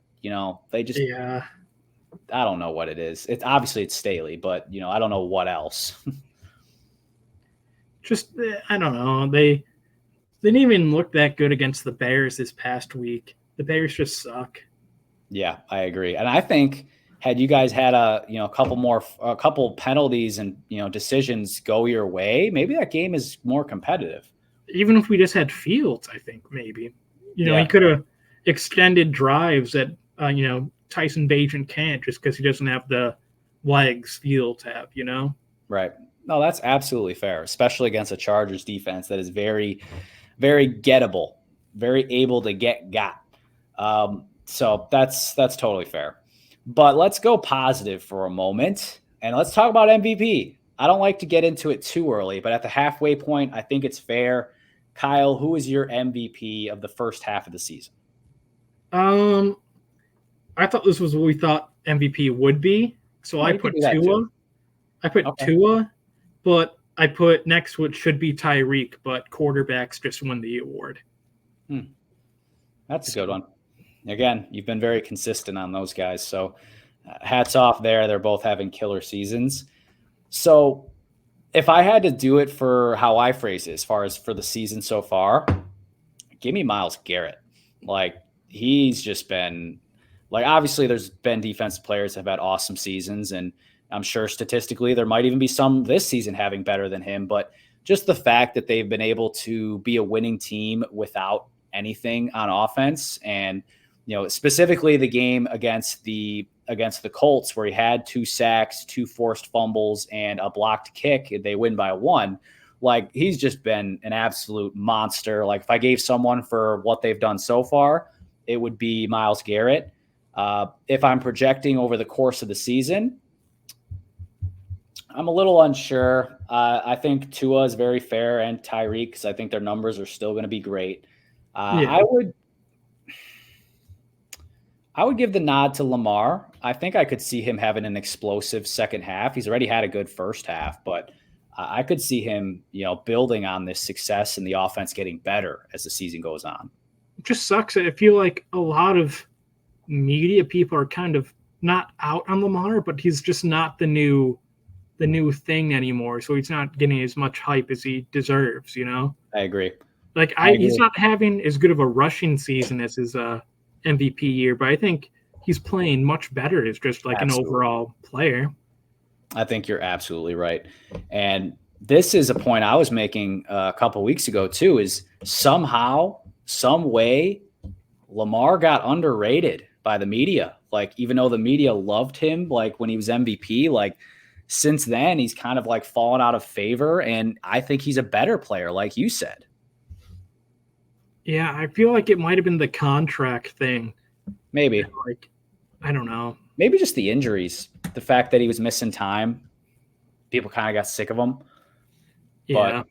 They just, I don't know what it is. It's obviously it's Staley, but, I don't know what else. Just, I don't know. They didn't even look that good against the Bears this past week. The Bears just suck. Yeah, I agree. And I think had you guys had a couple penalties and, decisions go your way, maybe that game is more competitive. Even if we just had Fields, I think maybe, he could have extended drives that, Tyson Bagent can't, just because he doesn't have the legs Fields have, Right. No, that's absolutely fair, especially against a Chargers defense that is very, very gettable, very able to got. So that's totally fair. But let's go positive for a moment, and let's talk about MVP. I don't like to get into it too early, but at the halfway point, I think it's fair. Kyle, who is your MVP of the first half of the season? I thought this was what we thought MVP would be, so I put Tua. Tua, but I put next what should be Tyreek, but quarterbacks just won the award. That's a good one. Again, you've been very consistent on those guys, so hats off there. They're both having killer seasons. So if I had to do it for how I phrase it, as far as for the season so far, give me Myles Garrett. Like, he's just been like, obviously there's been defensive players that have had awesome seasons, and I'm sure statistically there might even be some this season having better than him, but just the fact that they've been able to be a winning team without anything on offense. And, specifically the game against the Colts, where he had 2 sacks, 2 forced fumbles, and a blocked kick, they win by 1. Like, he's just been an absolute monster. Like, if I gave someone for what they've done so far, it would be Myles Garrett. If I'm projecting over the course of the season, I'm a little unsure. I think Tua is very fair, and Tyreek, because I think their numbers are still going to be great. Yeah. I would give the nod to Lamar. I think I could see him having an explosive second half. He's already had a good first half, but I could see him, building on this success and the offense getting better as the season goes on. It just sucks. I feel like a lot of media people are kind of not out on Lamar, but he's just not the new thing anymore. So he's not getting as much hype as he deserves, I agree. Like he's not having as good of a rushing season as his MVP year, but I think he's playing much better as just like an overall player. I think you're absolutely right. And this is a point I was making a couple weeks ago too, is somehow, some way, Lamar got underrated by the media. Like, even though the media loved him, like when he was MVP, like since then he's kind of like fallen out of favor. And I think he's a better player, like you said. Yeah, I feel like it might have been the contract thing. Maybe. Like, I don't know. Maybe just the injuries. The fact that he was missing time. People kind of got sick of him. Yeah. But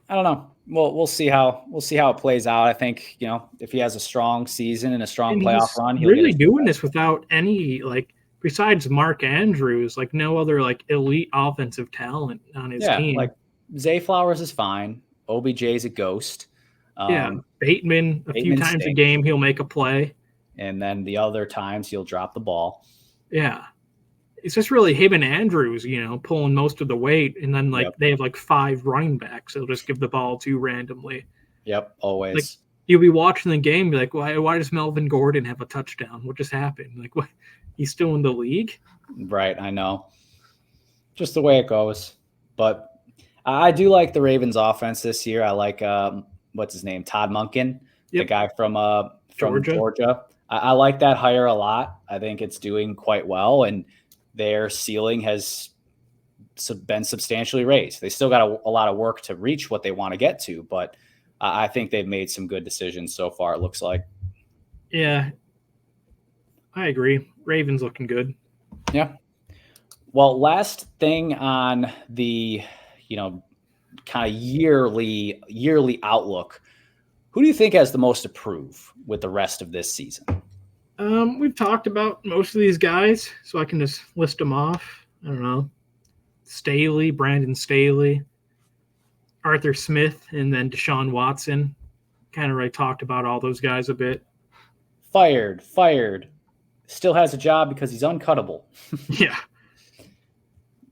I don't know. We'll see how it plays out. I think, if he has a strong season and a strong playoff run, he'll really doing this without any, like, besides Mark Andrews, like no other like elite offensive talent on his team. Like Zay Flowers is fine. OBJ's a ghost. Bateman few times a game he'll make a play, and then the other times he'll drop the ball. Yeah, it's just really him and Andrews, pulling most of the weight, and then they have like 5 running backs. They'll just give the ball to randomly. Yep, always. Like, you'll be watching the game, be like, why does Melvin Gordon have a touchdown? What just happened? Like, what? He's still in the league? Right, I know. Just the way it goes. But I do like the Ravens offense this year. I like what's his name? Todd Monken, the guy from Georgia. I like that hire a lot. I think it's doing quite well, and their ceiling has been substantially raised. They still got a lot of work to reach what they want to get to, but I think they've made some good decisions so far, it looks like. Yeah, I agree. Ravens looking good. Yeah. Well, last thing on the, kind of yearly outlook. Who do you think has the most to prove with the rest of this season? We've talked about most of these guys, so I can just list them off. I don't know. Brandon Staley, Arthur Smith, and then Deshaun Watson. Kind of already talked about all those guys a bit. Fired. Still has a job because he's uncuttable. Yeah.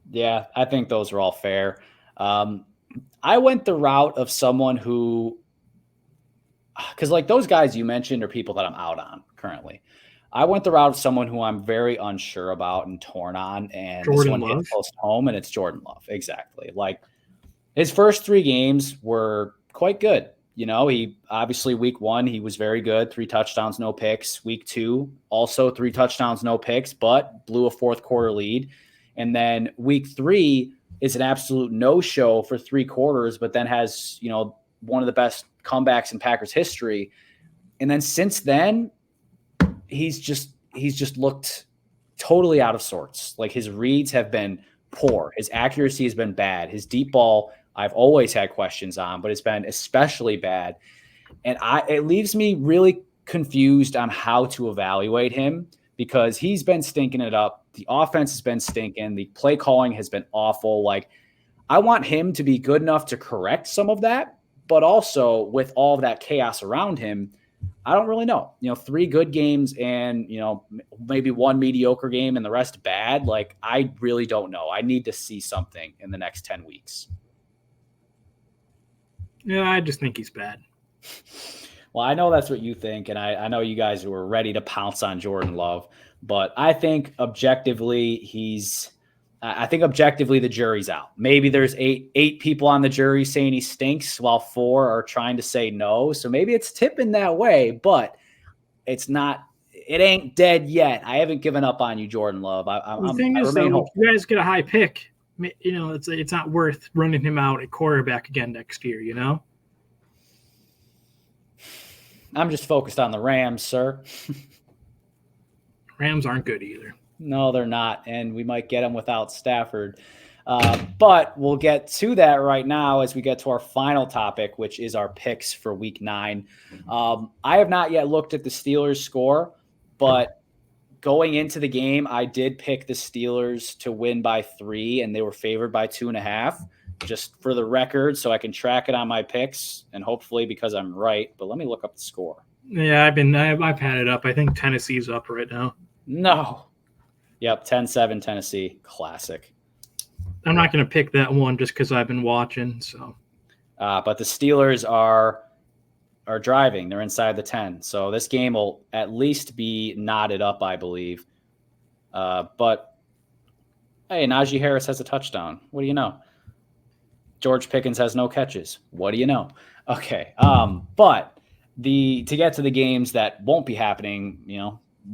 Yeah, I think those are all fair. I went the route of someone who, because like those guys you mentioned are people that I'm out on currently. I went the route of someone who I'm very unsure about and torn on, and this one hit close to home, and it's Jordan Love. Exactly. Like, his first 3 games were quite good. He obviously week 1, he was very good. 3 touchdowns, no picks. Week 2, also 3 touchdowns, no picks, but blew a fourth quarter lead. And then week 3 is an absolute no-show for 3 quarters, but then has, one of the best comebacks in Packers history. And then since then, he's just looked totally out of sorts. Like, his reads have been poor. His accuracy has been bad. His deep ball, I've always had questions on, but it's been especially bad. And it leaves me really confused on how to evaluate him, because he's been stinking it up. The offense has been stinking. The play calling has been awful. Like, I want him to be good enough to correct some of that, but also with all of that chaos around him, I don't really know. 3 good games and, maybe 1 mediocre game and the rest bad. Like, I really don't know. I need to see something in the next 10 weeks. Yeah, I just think he's bad. Well, I know that's what you think, and I know you guys were ready to pounce on Jordan Love, but I think objectively the jury's out. Maybe there's eight people on the jury saying he stinks, while 4 are trying to say no. So maybe it's tipping that way, but it ain't dead yet. I haven't given up on you, Jordan Love. The thing is, though, if you guys get a high pick, it's not worth running him out at quarterback again next year. I'm just focused on the Rams, sir. Rams aren't good either. No, they're not, and we might get them without Stafford. But we'll get to that right now as we get to our final topic, which is our picks for Week 9. I have not yet looked at the Steelers' score, but going into the game, I did pick the Steelers to win by 3, and they were favored by 2.5. Just for the record, so I can track it on my picks, and hopefully because I'm right. But let me look up the score. Yeah, I've had it up. I think Tennessee's up right now. No. Yep, 10-7 Tennessee. Classic. I'm not going to pick that one just because I've been watching. So, but the Steelers are driving. They're inside the 10. So this game will at least be knotted up, I believe. But, hey, Najee Harris has a touchdown. What do you know? George Pickens has no catches. What do you know? Okay. But to get to the games that won't be happening,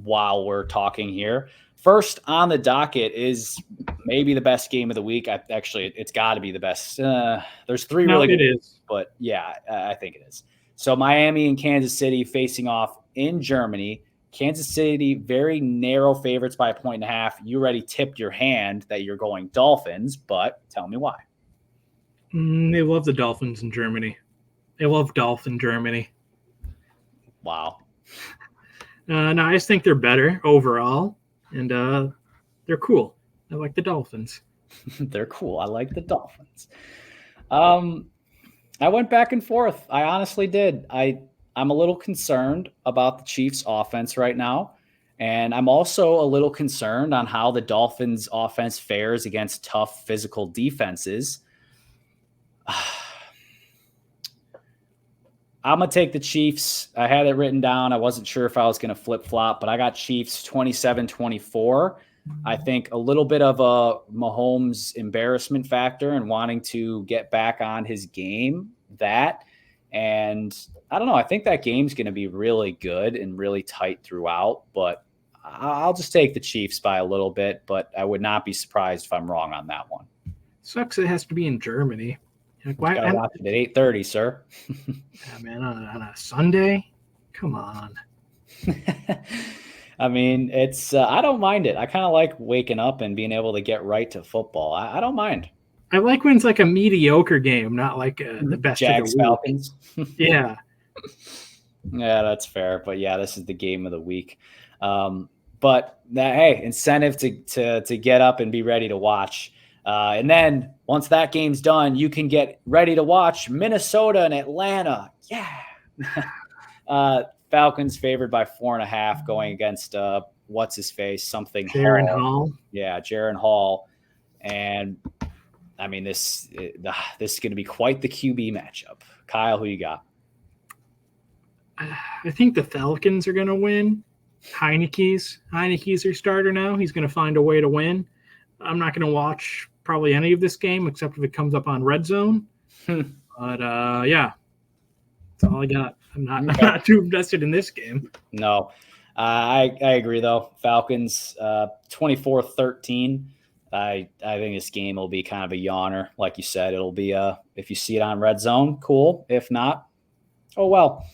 while we're talking here, first on the docket is maybe the best game of the week. It's got to be the best. There's 3 really good games, but yeah, I think it is. So Miami and Kansas City facing off in Germany. Kansas City, very narrow favorites by 1.5. You already tipped your hand that you're going Dolphins, but tell me why. They love the Dolphins in Germany. They love Dolphin Germany. Wow. No, I just think they're better overall, and they're cool. I like the Dolphins. They're cool. I like the Dolphins. I went back and forth. I honestly did. I'm a little concerned about the Chiefs' offense right now, and I'm also a little concerned on how the Dolphins' offense fares against tough physical defenses. I'm going to take the Chiefs. I had it written down. I wasn't sure if I was going to flip-flop, but I got Chiefs 27-24. I think a little bit of a Mahomes embarrassment factor and wanting to get back on his game, and I don't know. I think that game's going to be really good and really tight throughout, but I'll just take the Chiefs by a little bit, but I would not be surprised if I'm wrong on that one. Sucks it has to be in Germany. Like, why? Gotta watch it at 8:30, sir. Yeah, man, on a Sunday? Come on. I mean, it's I don't mind it. I kind of like waking up and being able to get right to football. I don't mind. I like when it's like a mediocre game, not like the best Jags of the Falcons. Yeah. Yeah, that's fair. But yeah, this is the game of the week. But hey, incentive to get up and be ready to watch. And then once that game's done, you can get ready to watch Minnesota and Atlanta. Yeah. Falcons favored by 4.5 going against what's his face? Something Jaren Hall. Yeah, Jaren Hall. And I mean, this is going to be quite the QB matchup. Kyle, who you got? I think the Falcons are going to win. Heineke's your starter now. He's going to find a way to win. I'm not going to watch probably any of this game except if it comes up on Red Zone. But yeah, that's all I got. I'm not too invested in this game. No, I agree though. Falcons 24-13. I think this game will be kind of a yawner, like you said. It'll be if you see it on Red Zone, cool. If not, oh well.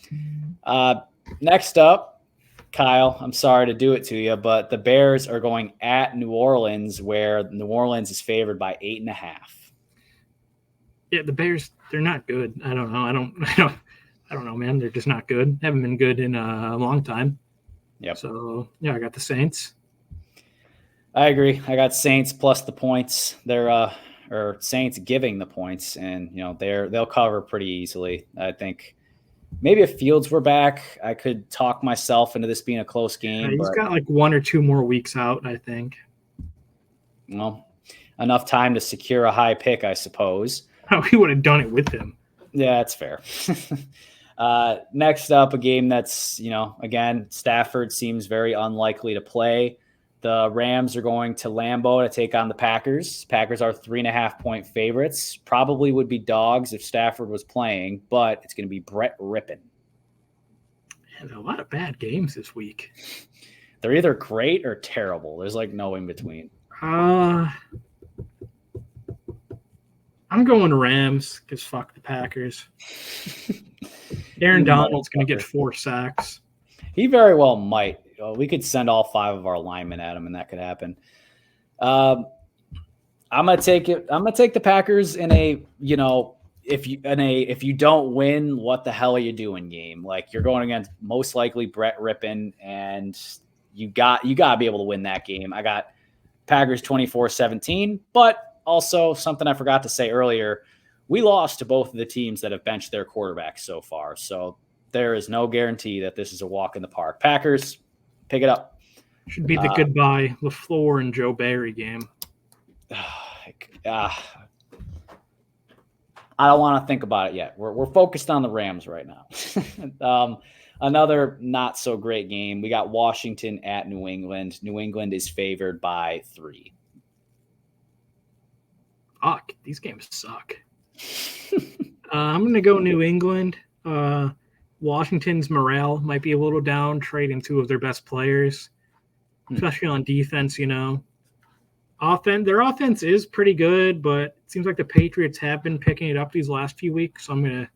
Next up, Kyle, I'm sorry to do it to you, but the Bears are going at New Orleans, where New Orleans is favored by 8.5. Yeah, the Bears, they're not good. I don't know. I don't know, man. They're just not good. Haven't been good in a long time. Yep. So yeah, I got the Saints. I agree. I got Saints plus the points. They're or Saints giving the points, and they'll cover pretty easily. I think maybe if Fields were back, I could talk myself into this being a close game. He's got like 1 or 2 more weeks out, I think. Well, enough time to secure a high pick, I suppose. Oh, he would have done it with him. Yeah, that's fair. Next up, a game that's, again, Stafford seems very unlikely to play. The Rams are going to Lambeau to take on the Packers. Packers are 3.5-point favorites. Probably would be dogs if Stafford was playing, but it's going to be Brett Rippon. And a lot of bad games this week. They're either great or terrible. There's like no in between. I'm going Rams because fuck the Packers. Aaron Donald's going to get 4 sacks. He very well might. We could send all 5 of our linemen at him, and that could happen. I'm gonna take it. I'm gonna take the Packers in a, if you don't win, what the hell are you doing game? Like, you're going against most likely Brett Rippon, and you got to be able to win that game. I got Packers 24-17, but also something I forgot to say earlier, we lost to both of the teams that have benched their quarterbacks so far. So there is no guarantee that this is a walk in the park. Packers, pick it up. Should be the goodbye LaFleur and Joe Barry game. I don't want to think about it yet. We're focused on the Rams right now. Another not so great game. We got Washington at New England. New England is favored by 3. Fuck, these games suck. I'm going to go New England. Washington's morale might be a little down, trading 2 of their best players, especially on defense, Their offense is pretty good, but it seems like the Patriots have been picking it up these last few weeks. So I'm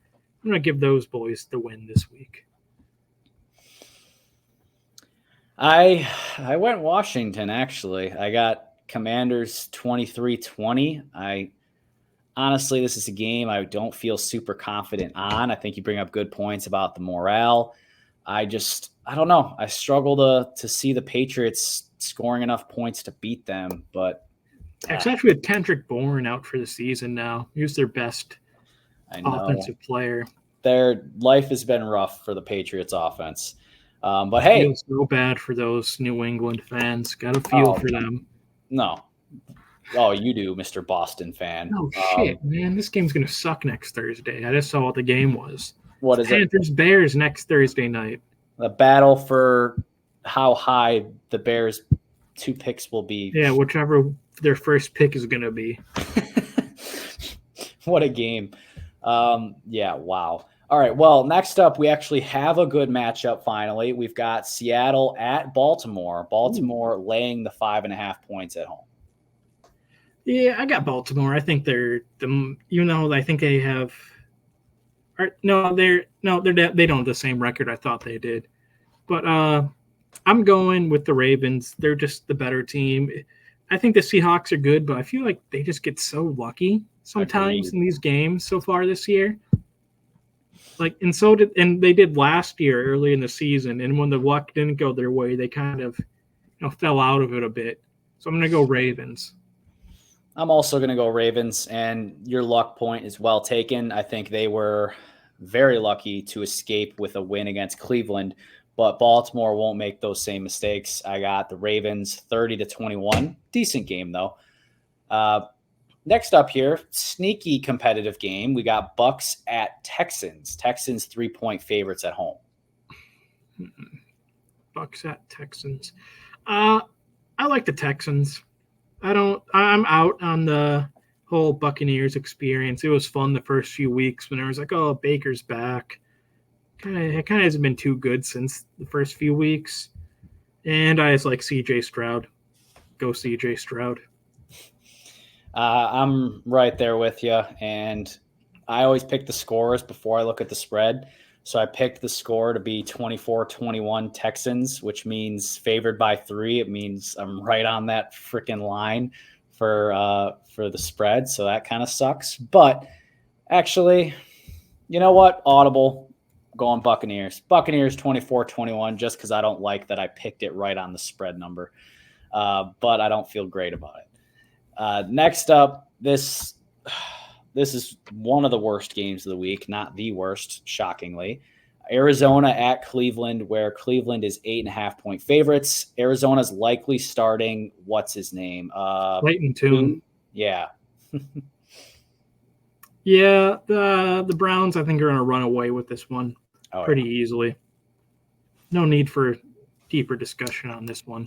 gonna give those boys the win this week. I went Washington, actually. I got Commanders 23-20. Honestly, this is a game I don't feel super confident on. I think you bring up good points about the morale. I don't know. I struggle to see the Patriots scoring enough points to beat them, but especially with Kendrick Bourne out for the season now. He was their best offensive player. Their life has been rough for the Patriots offense. But hey, feels so bad for those New England fans. Got to feel for them. No. Oh, you do, Mr. Boston fan. Oh, shit, man. This game's going to suck next Thursday. I just saw what the game was. What is it? Panthers-Bears next Thursday night. The battle for how high the Bears' 2 picks will be. Yeah, whichever their first pick is going to be. What a game. Yeah, wow. All right, well, next up, we actually have a good matchup finally. We've got Seattle at Baltimore. Baltimore laying the 5.5 points at home. Yeah, I got Baltimore. I think they're even though I think they have. They don't have the same record I thought they did, but I'm going with the Ravens. They're just the better team. I think the Seahawks are good, but I feel like they just get so lucky sometimes in these games so far this year. And they did last year early in the season, and when the luck didn't go their way, they kind of fell out of it a bit. So I'm going to go Ravens. I'm also going to go Ravens, and your luck point is well taken. I think they were very lucky to escape with a win against Cleveland, but Baltimore won't make those same mistakes. I got the Ravens 30-21. Decent game, though. Next up here, sneaky competitive game. We got Bucks at Texans. Texans 3-point favorites at home. Bucks at Texans. I like the Texans. I'm out on the whole Buccaneers experience. It was fun the first few weeks when I was like, oh, Baker's back. It kind of hasn't been too good since the first few weeks. And I just like CJ Stroud. Go CJ Stroud. I'm right there with you. And I always pick the scores before I look at the spread. So I picked the score to be 24-21 Texans, which means favored by 3. It means I'm right on that freaking line for the spread. So that kind of sucks. But actually, you know what? Audible, going Buccaneers. Buccaneers 24-21, just because I don't like that I picked it right on the spread number. But I don't feel great about it. Next up, this is one of the worst games of the week, not the worst, shockingly. Arizona at Cleveland, where Cleveland is 8.5-point favorites. Arizona's likely starting, what's his name? Clayton Tune. Yeah. Yeah, the Browns, I think, are going to run away with this one pretty easily. No need for deeper discussion on this one.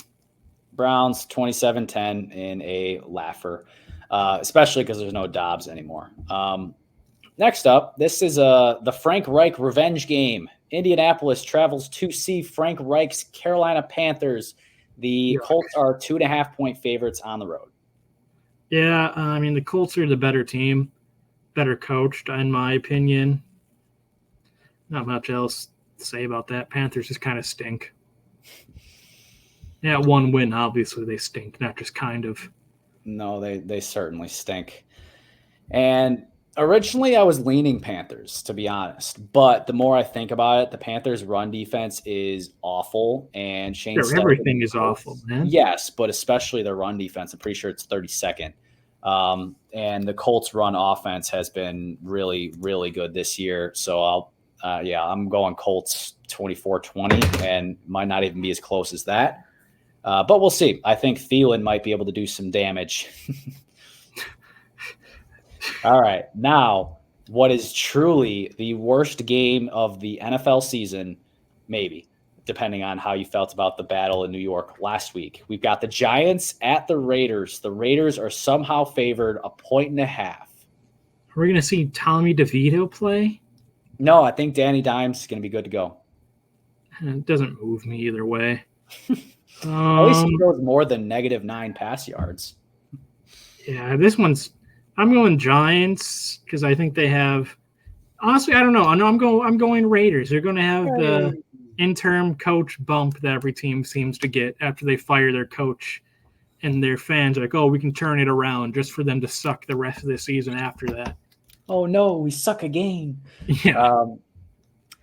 Browns 27-10 in a laugher. Especially because there's no Dobbs anymore. Next up, this is the Frank Reich revenge game. Indianapolis travels to see Frank Reich's Carolina Panthers. The Colts are 2.5-point favorites on the road. Yeah, I mean, the Colts are the better team. better coached, in my opinion. Not much else to say about that. Panthers just kind of stink. Yeah, one win, obviously they stink, not just kind of. No, they certainly stink. And originally I was leaning Panthers, to be honest. But the more I think about it, the Panthers' run defense is awful. And Shane Sure, Steichen, everything is awful, man. yes, but especially their run defense. I'm pretty sure it's 32nd. And the Colts' run offense has been really, really good this year. So I'm going Colts 24-20, and might not even be as close as that. But we'll see. I think Thielen might be able to do some damage. All right. Now, what is truly the worst game of the NFL season, maybe, depending on how you felt about the battle in New York last week. We've got the Giants at the Raiders. The Raiders are somehow favored 1.5. Are we going to see Tommy DeVito play? No, I think Danny Dimes is going to be good to go. It doesn't move me either way. At least he throws more than -9 pass yards. Yeah, I'm going Giants because I think they have. Honestly, I don't know. I know I'm going Raiders. They're going to have the interim coach bump that every team seems to get after they fire their coach, and their fans are like, "Oh, we can turn it around," just for them to suck the rest of the season after that. Oh no, we suck again. Yeah.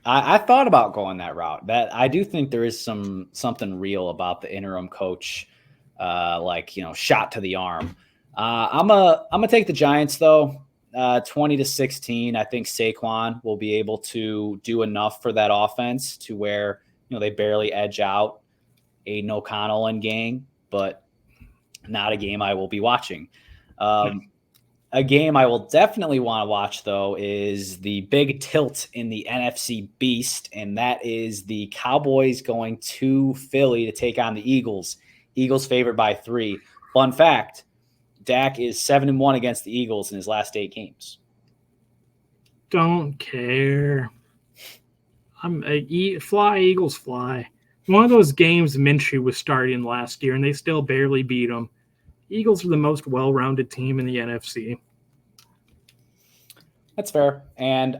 I thought about going that route. That I do think there is something real about the interim coach, shot to the arm. I'm gonna take the Giants though, 20-16. I think Saquon will be able to do enough for that offense to where they barely edge out Aiden O'Connell and gang, but not a game I will be watching. A game I will definitely want to watch, though, is the big tilt in the NFC Beast, and that is the Cowboys going to Philly to take on the Eagles. Eagles favored by 3. Fun fact, Dak is 7-1 against the Eagles in his last 8 games. Don't care. Fly, Eagles, fly. One of those games Minshew was starting last year, and they still barely beat them. Eagles are the most well-rounded team in the NFC. That's fair. And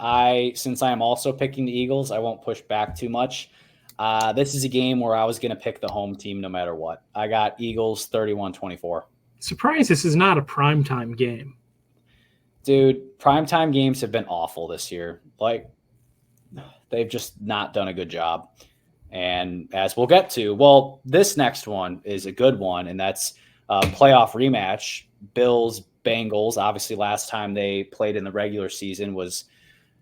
since I am also picking the Eagles, I won't push back too much. This is a game where I was going to pick the home team no matter what. I got Eagles 31-24. Surprised this is not a primetime game. Dude, primetime games have been awful this year. Like, they've just not done a good job. And as we'll get to, this next one is a good one, and that's playoff rematch, Bills-Bengals. Obviously, last time they played in the regular season was,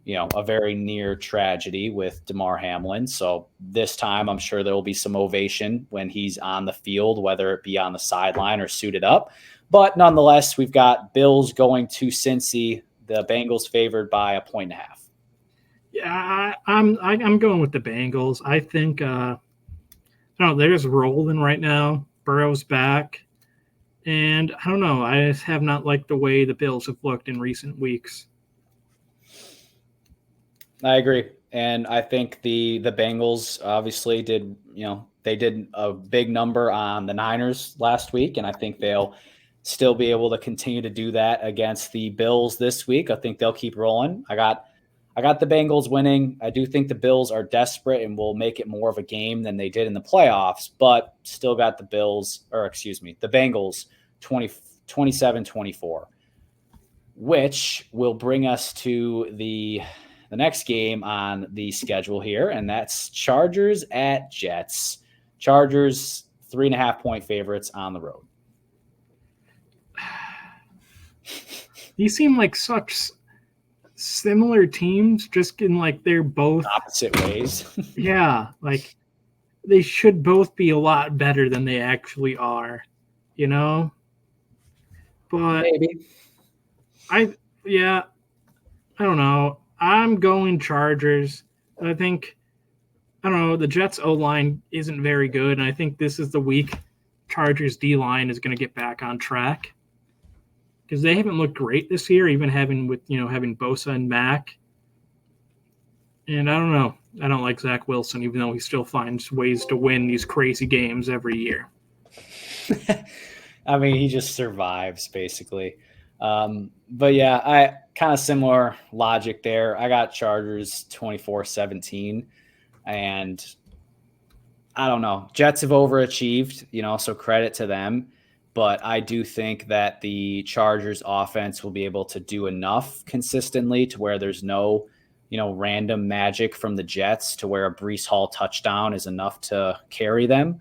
a very near tragedy with DeMar Hamlin. So this time, I'm sure there will be some ovation when he's on the field, whether it be on the sideline or suited up. But nonetheless, we've got Bills going to Cincy, the Bengals favored by 1.5. Yeah, I'm going with the Bengals. I think they're just rolling right now. Burrow's back. And I don't know. I just have not liked the way the Bills have looked in recent weeks. I agree. And I think the Bengals obviously did a big number on the Niners last week. And I think they'll still be able to continue to do that against the Bills this week. I think they'll keep rolling. I got the Bengals winning. I do think the Bills are desperate and will make it more of a game than they did in the playoffs, but still got the Bengals 27-24, which will bring us to the next game on the schedule here, and that's Chargers at Jets. Chargers 3.5-point favorites on the road. These seem like such similar teams, just in they're both opposite ways. Yeah, they should both be a lot better than they actually are, But maybe. I don't know. I'm going Chargers. I think the Jets O-line isn't very good, and I think this is the week Chargers D-line is going to get back on track. Because they haven't looked great this year, even having Bosa and Mack. And I don't know. I don't like Zach Wilson, even though he still finds ways to win these crazy games every year. I mean, he just survives, basically. But yeah, I kind of similar logic there. I got Chargers 24-17, and I don't know. Jets have overachieved, so credit to them. But I do think that the Chargers offense will be able to do enough consistently to where there's no, random magic from the Jets to where a Breece Hall touchdown is enough to carry them.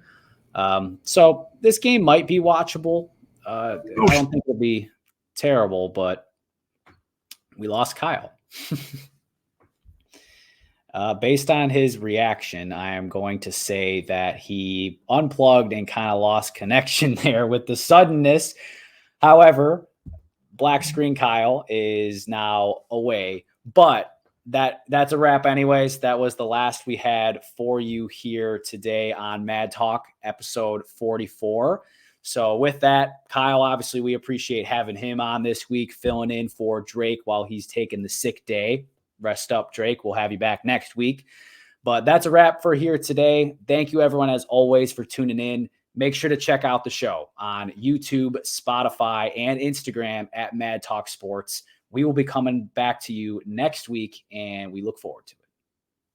So this game might be watchable. I don't think it'll be terrible, but we lost Kyle. Based on his reaction, I am going to say that he unplugged and kind of lost connection there with the suddenness. However, Black Screen Kyle is now away, but that's a wrap anyways. That was the last we had for you here today on Mad Talk episode 44. So with that, Kyle, obviously we appreciate having him on this week, filling in for Drake while he's taking the sick day. Rest up, Drake. We'll have you back next week. But that's a wrap for here today. Thank you, everyone, as always, for tuning in. Make sure to check out the show on YouTube, Spotify, and Instagram at Mad Talk Sports. We will be coming back to you next week, and we look forward to it.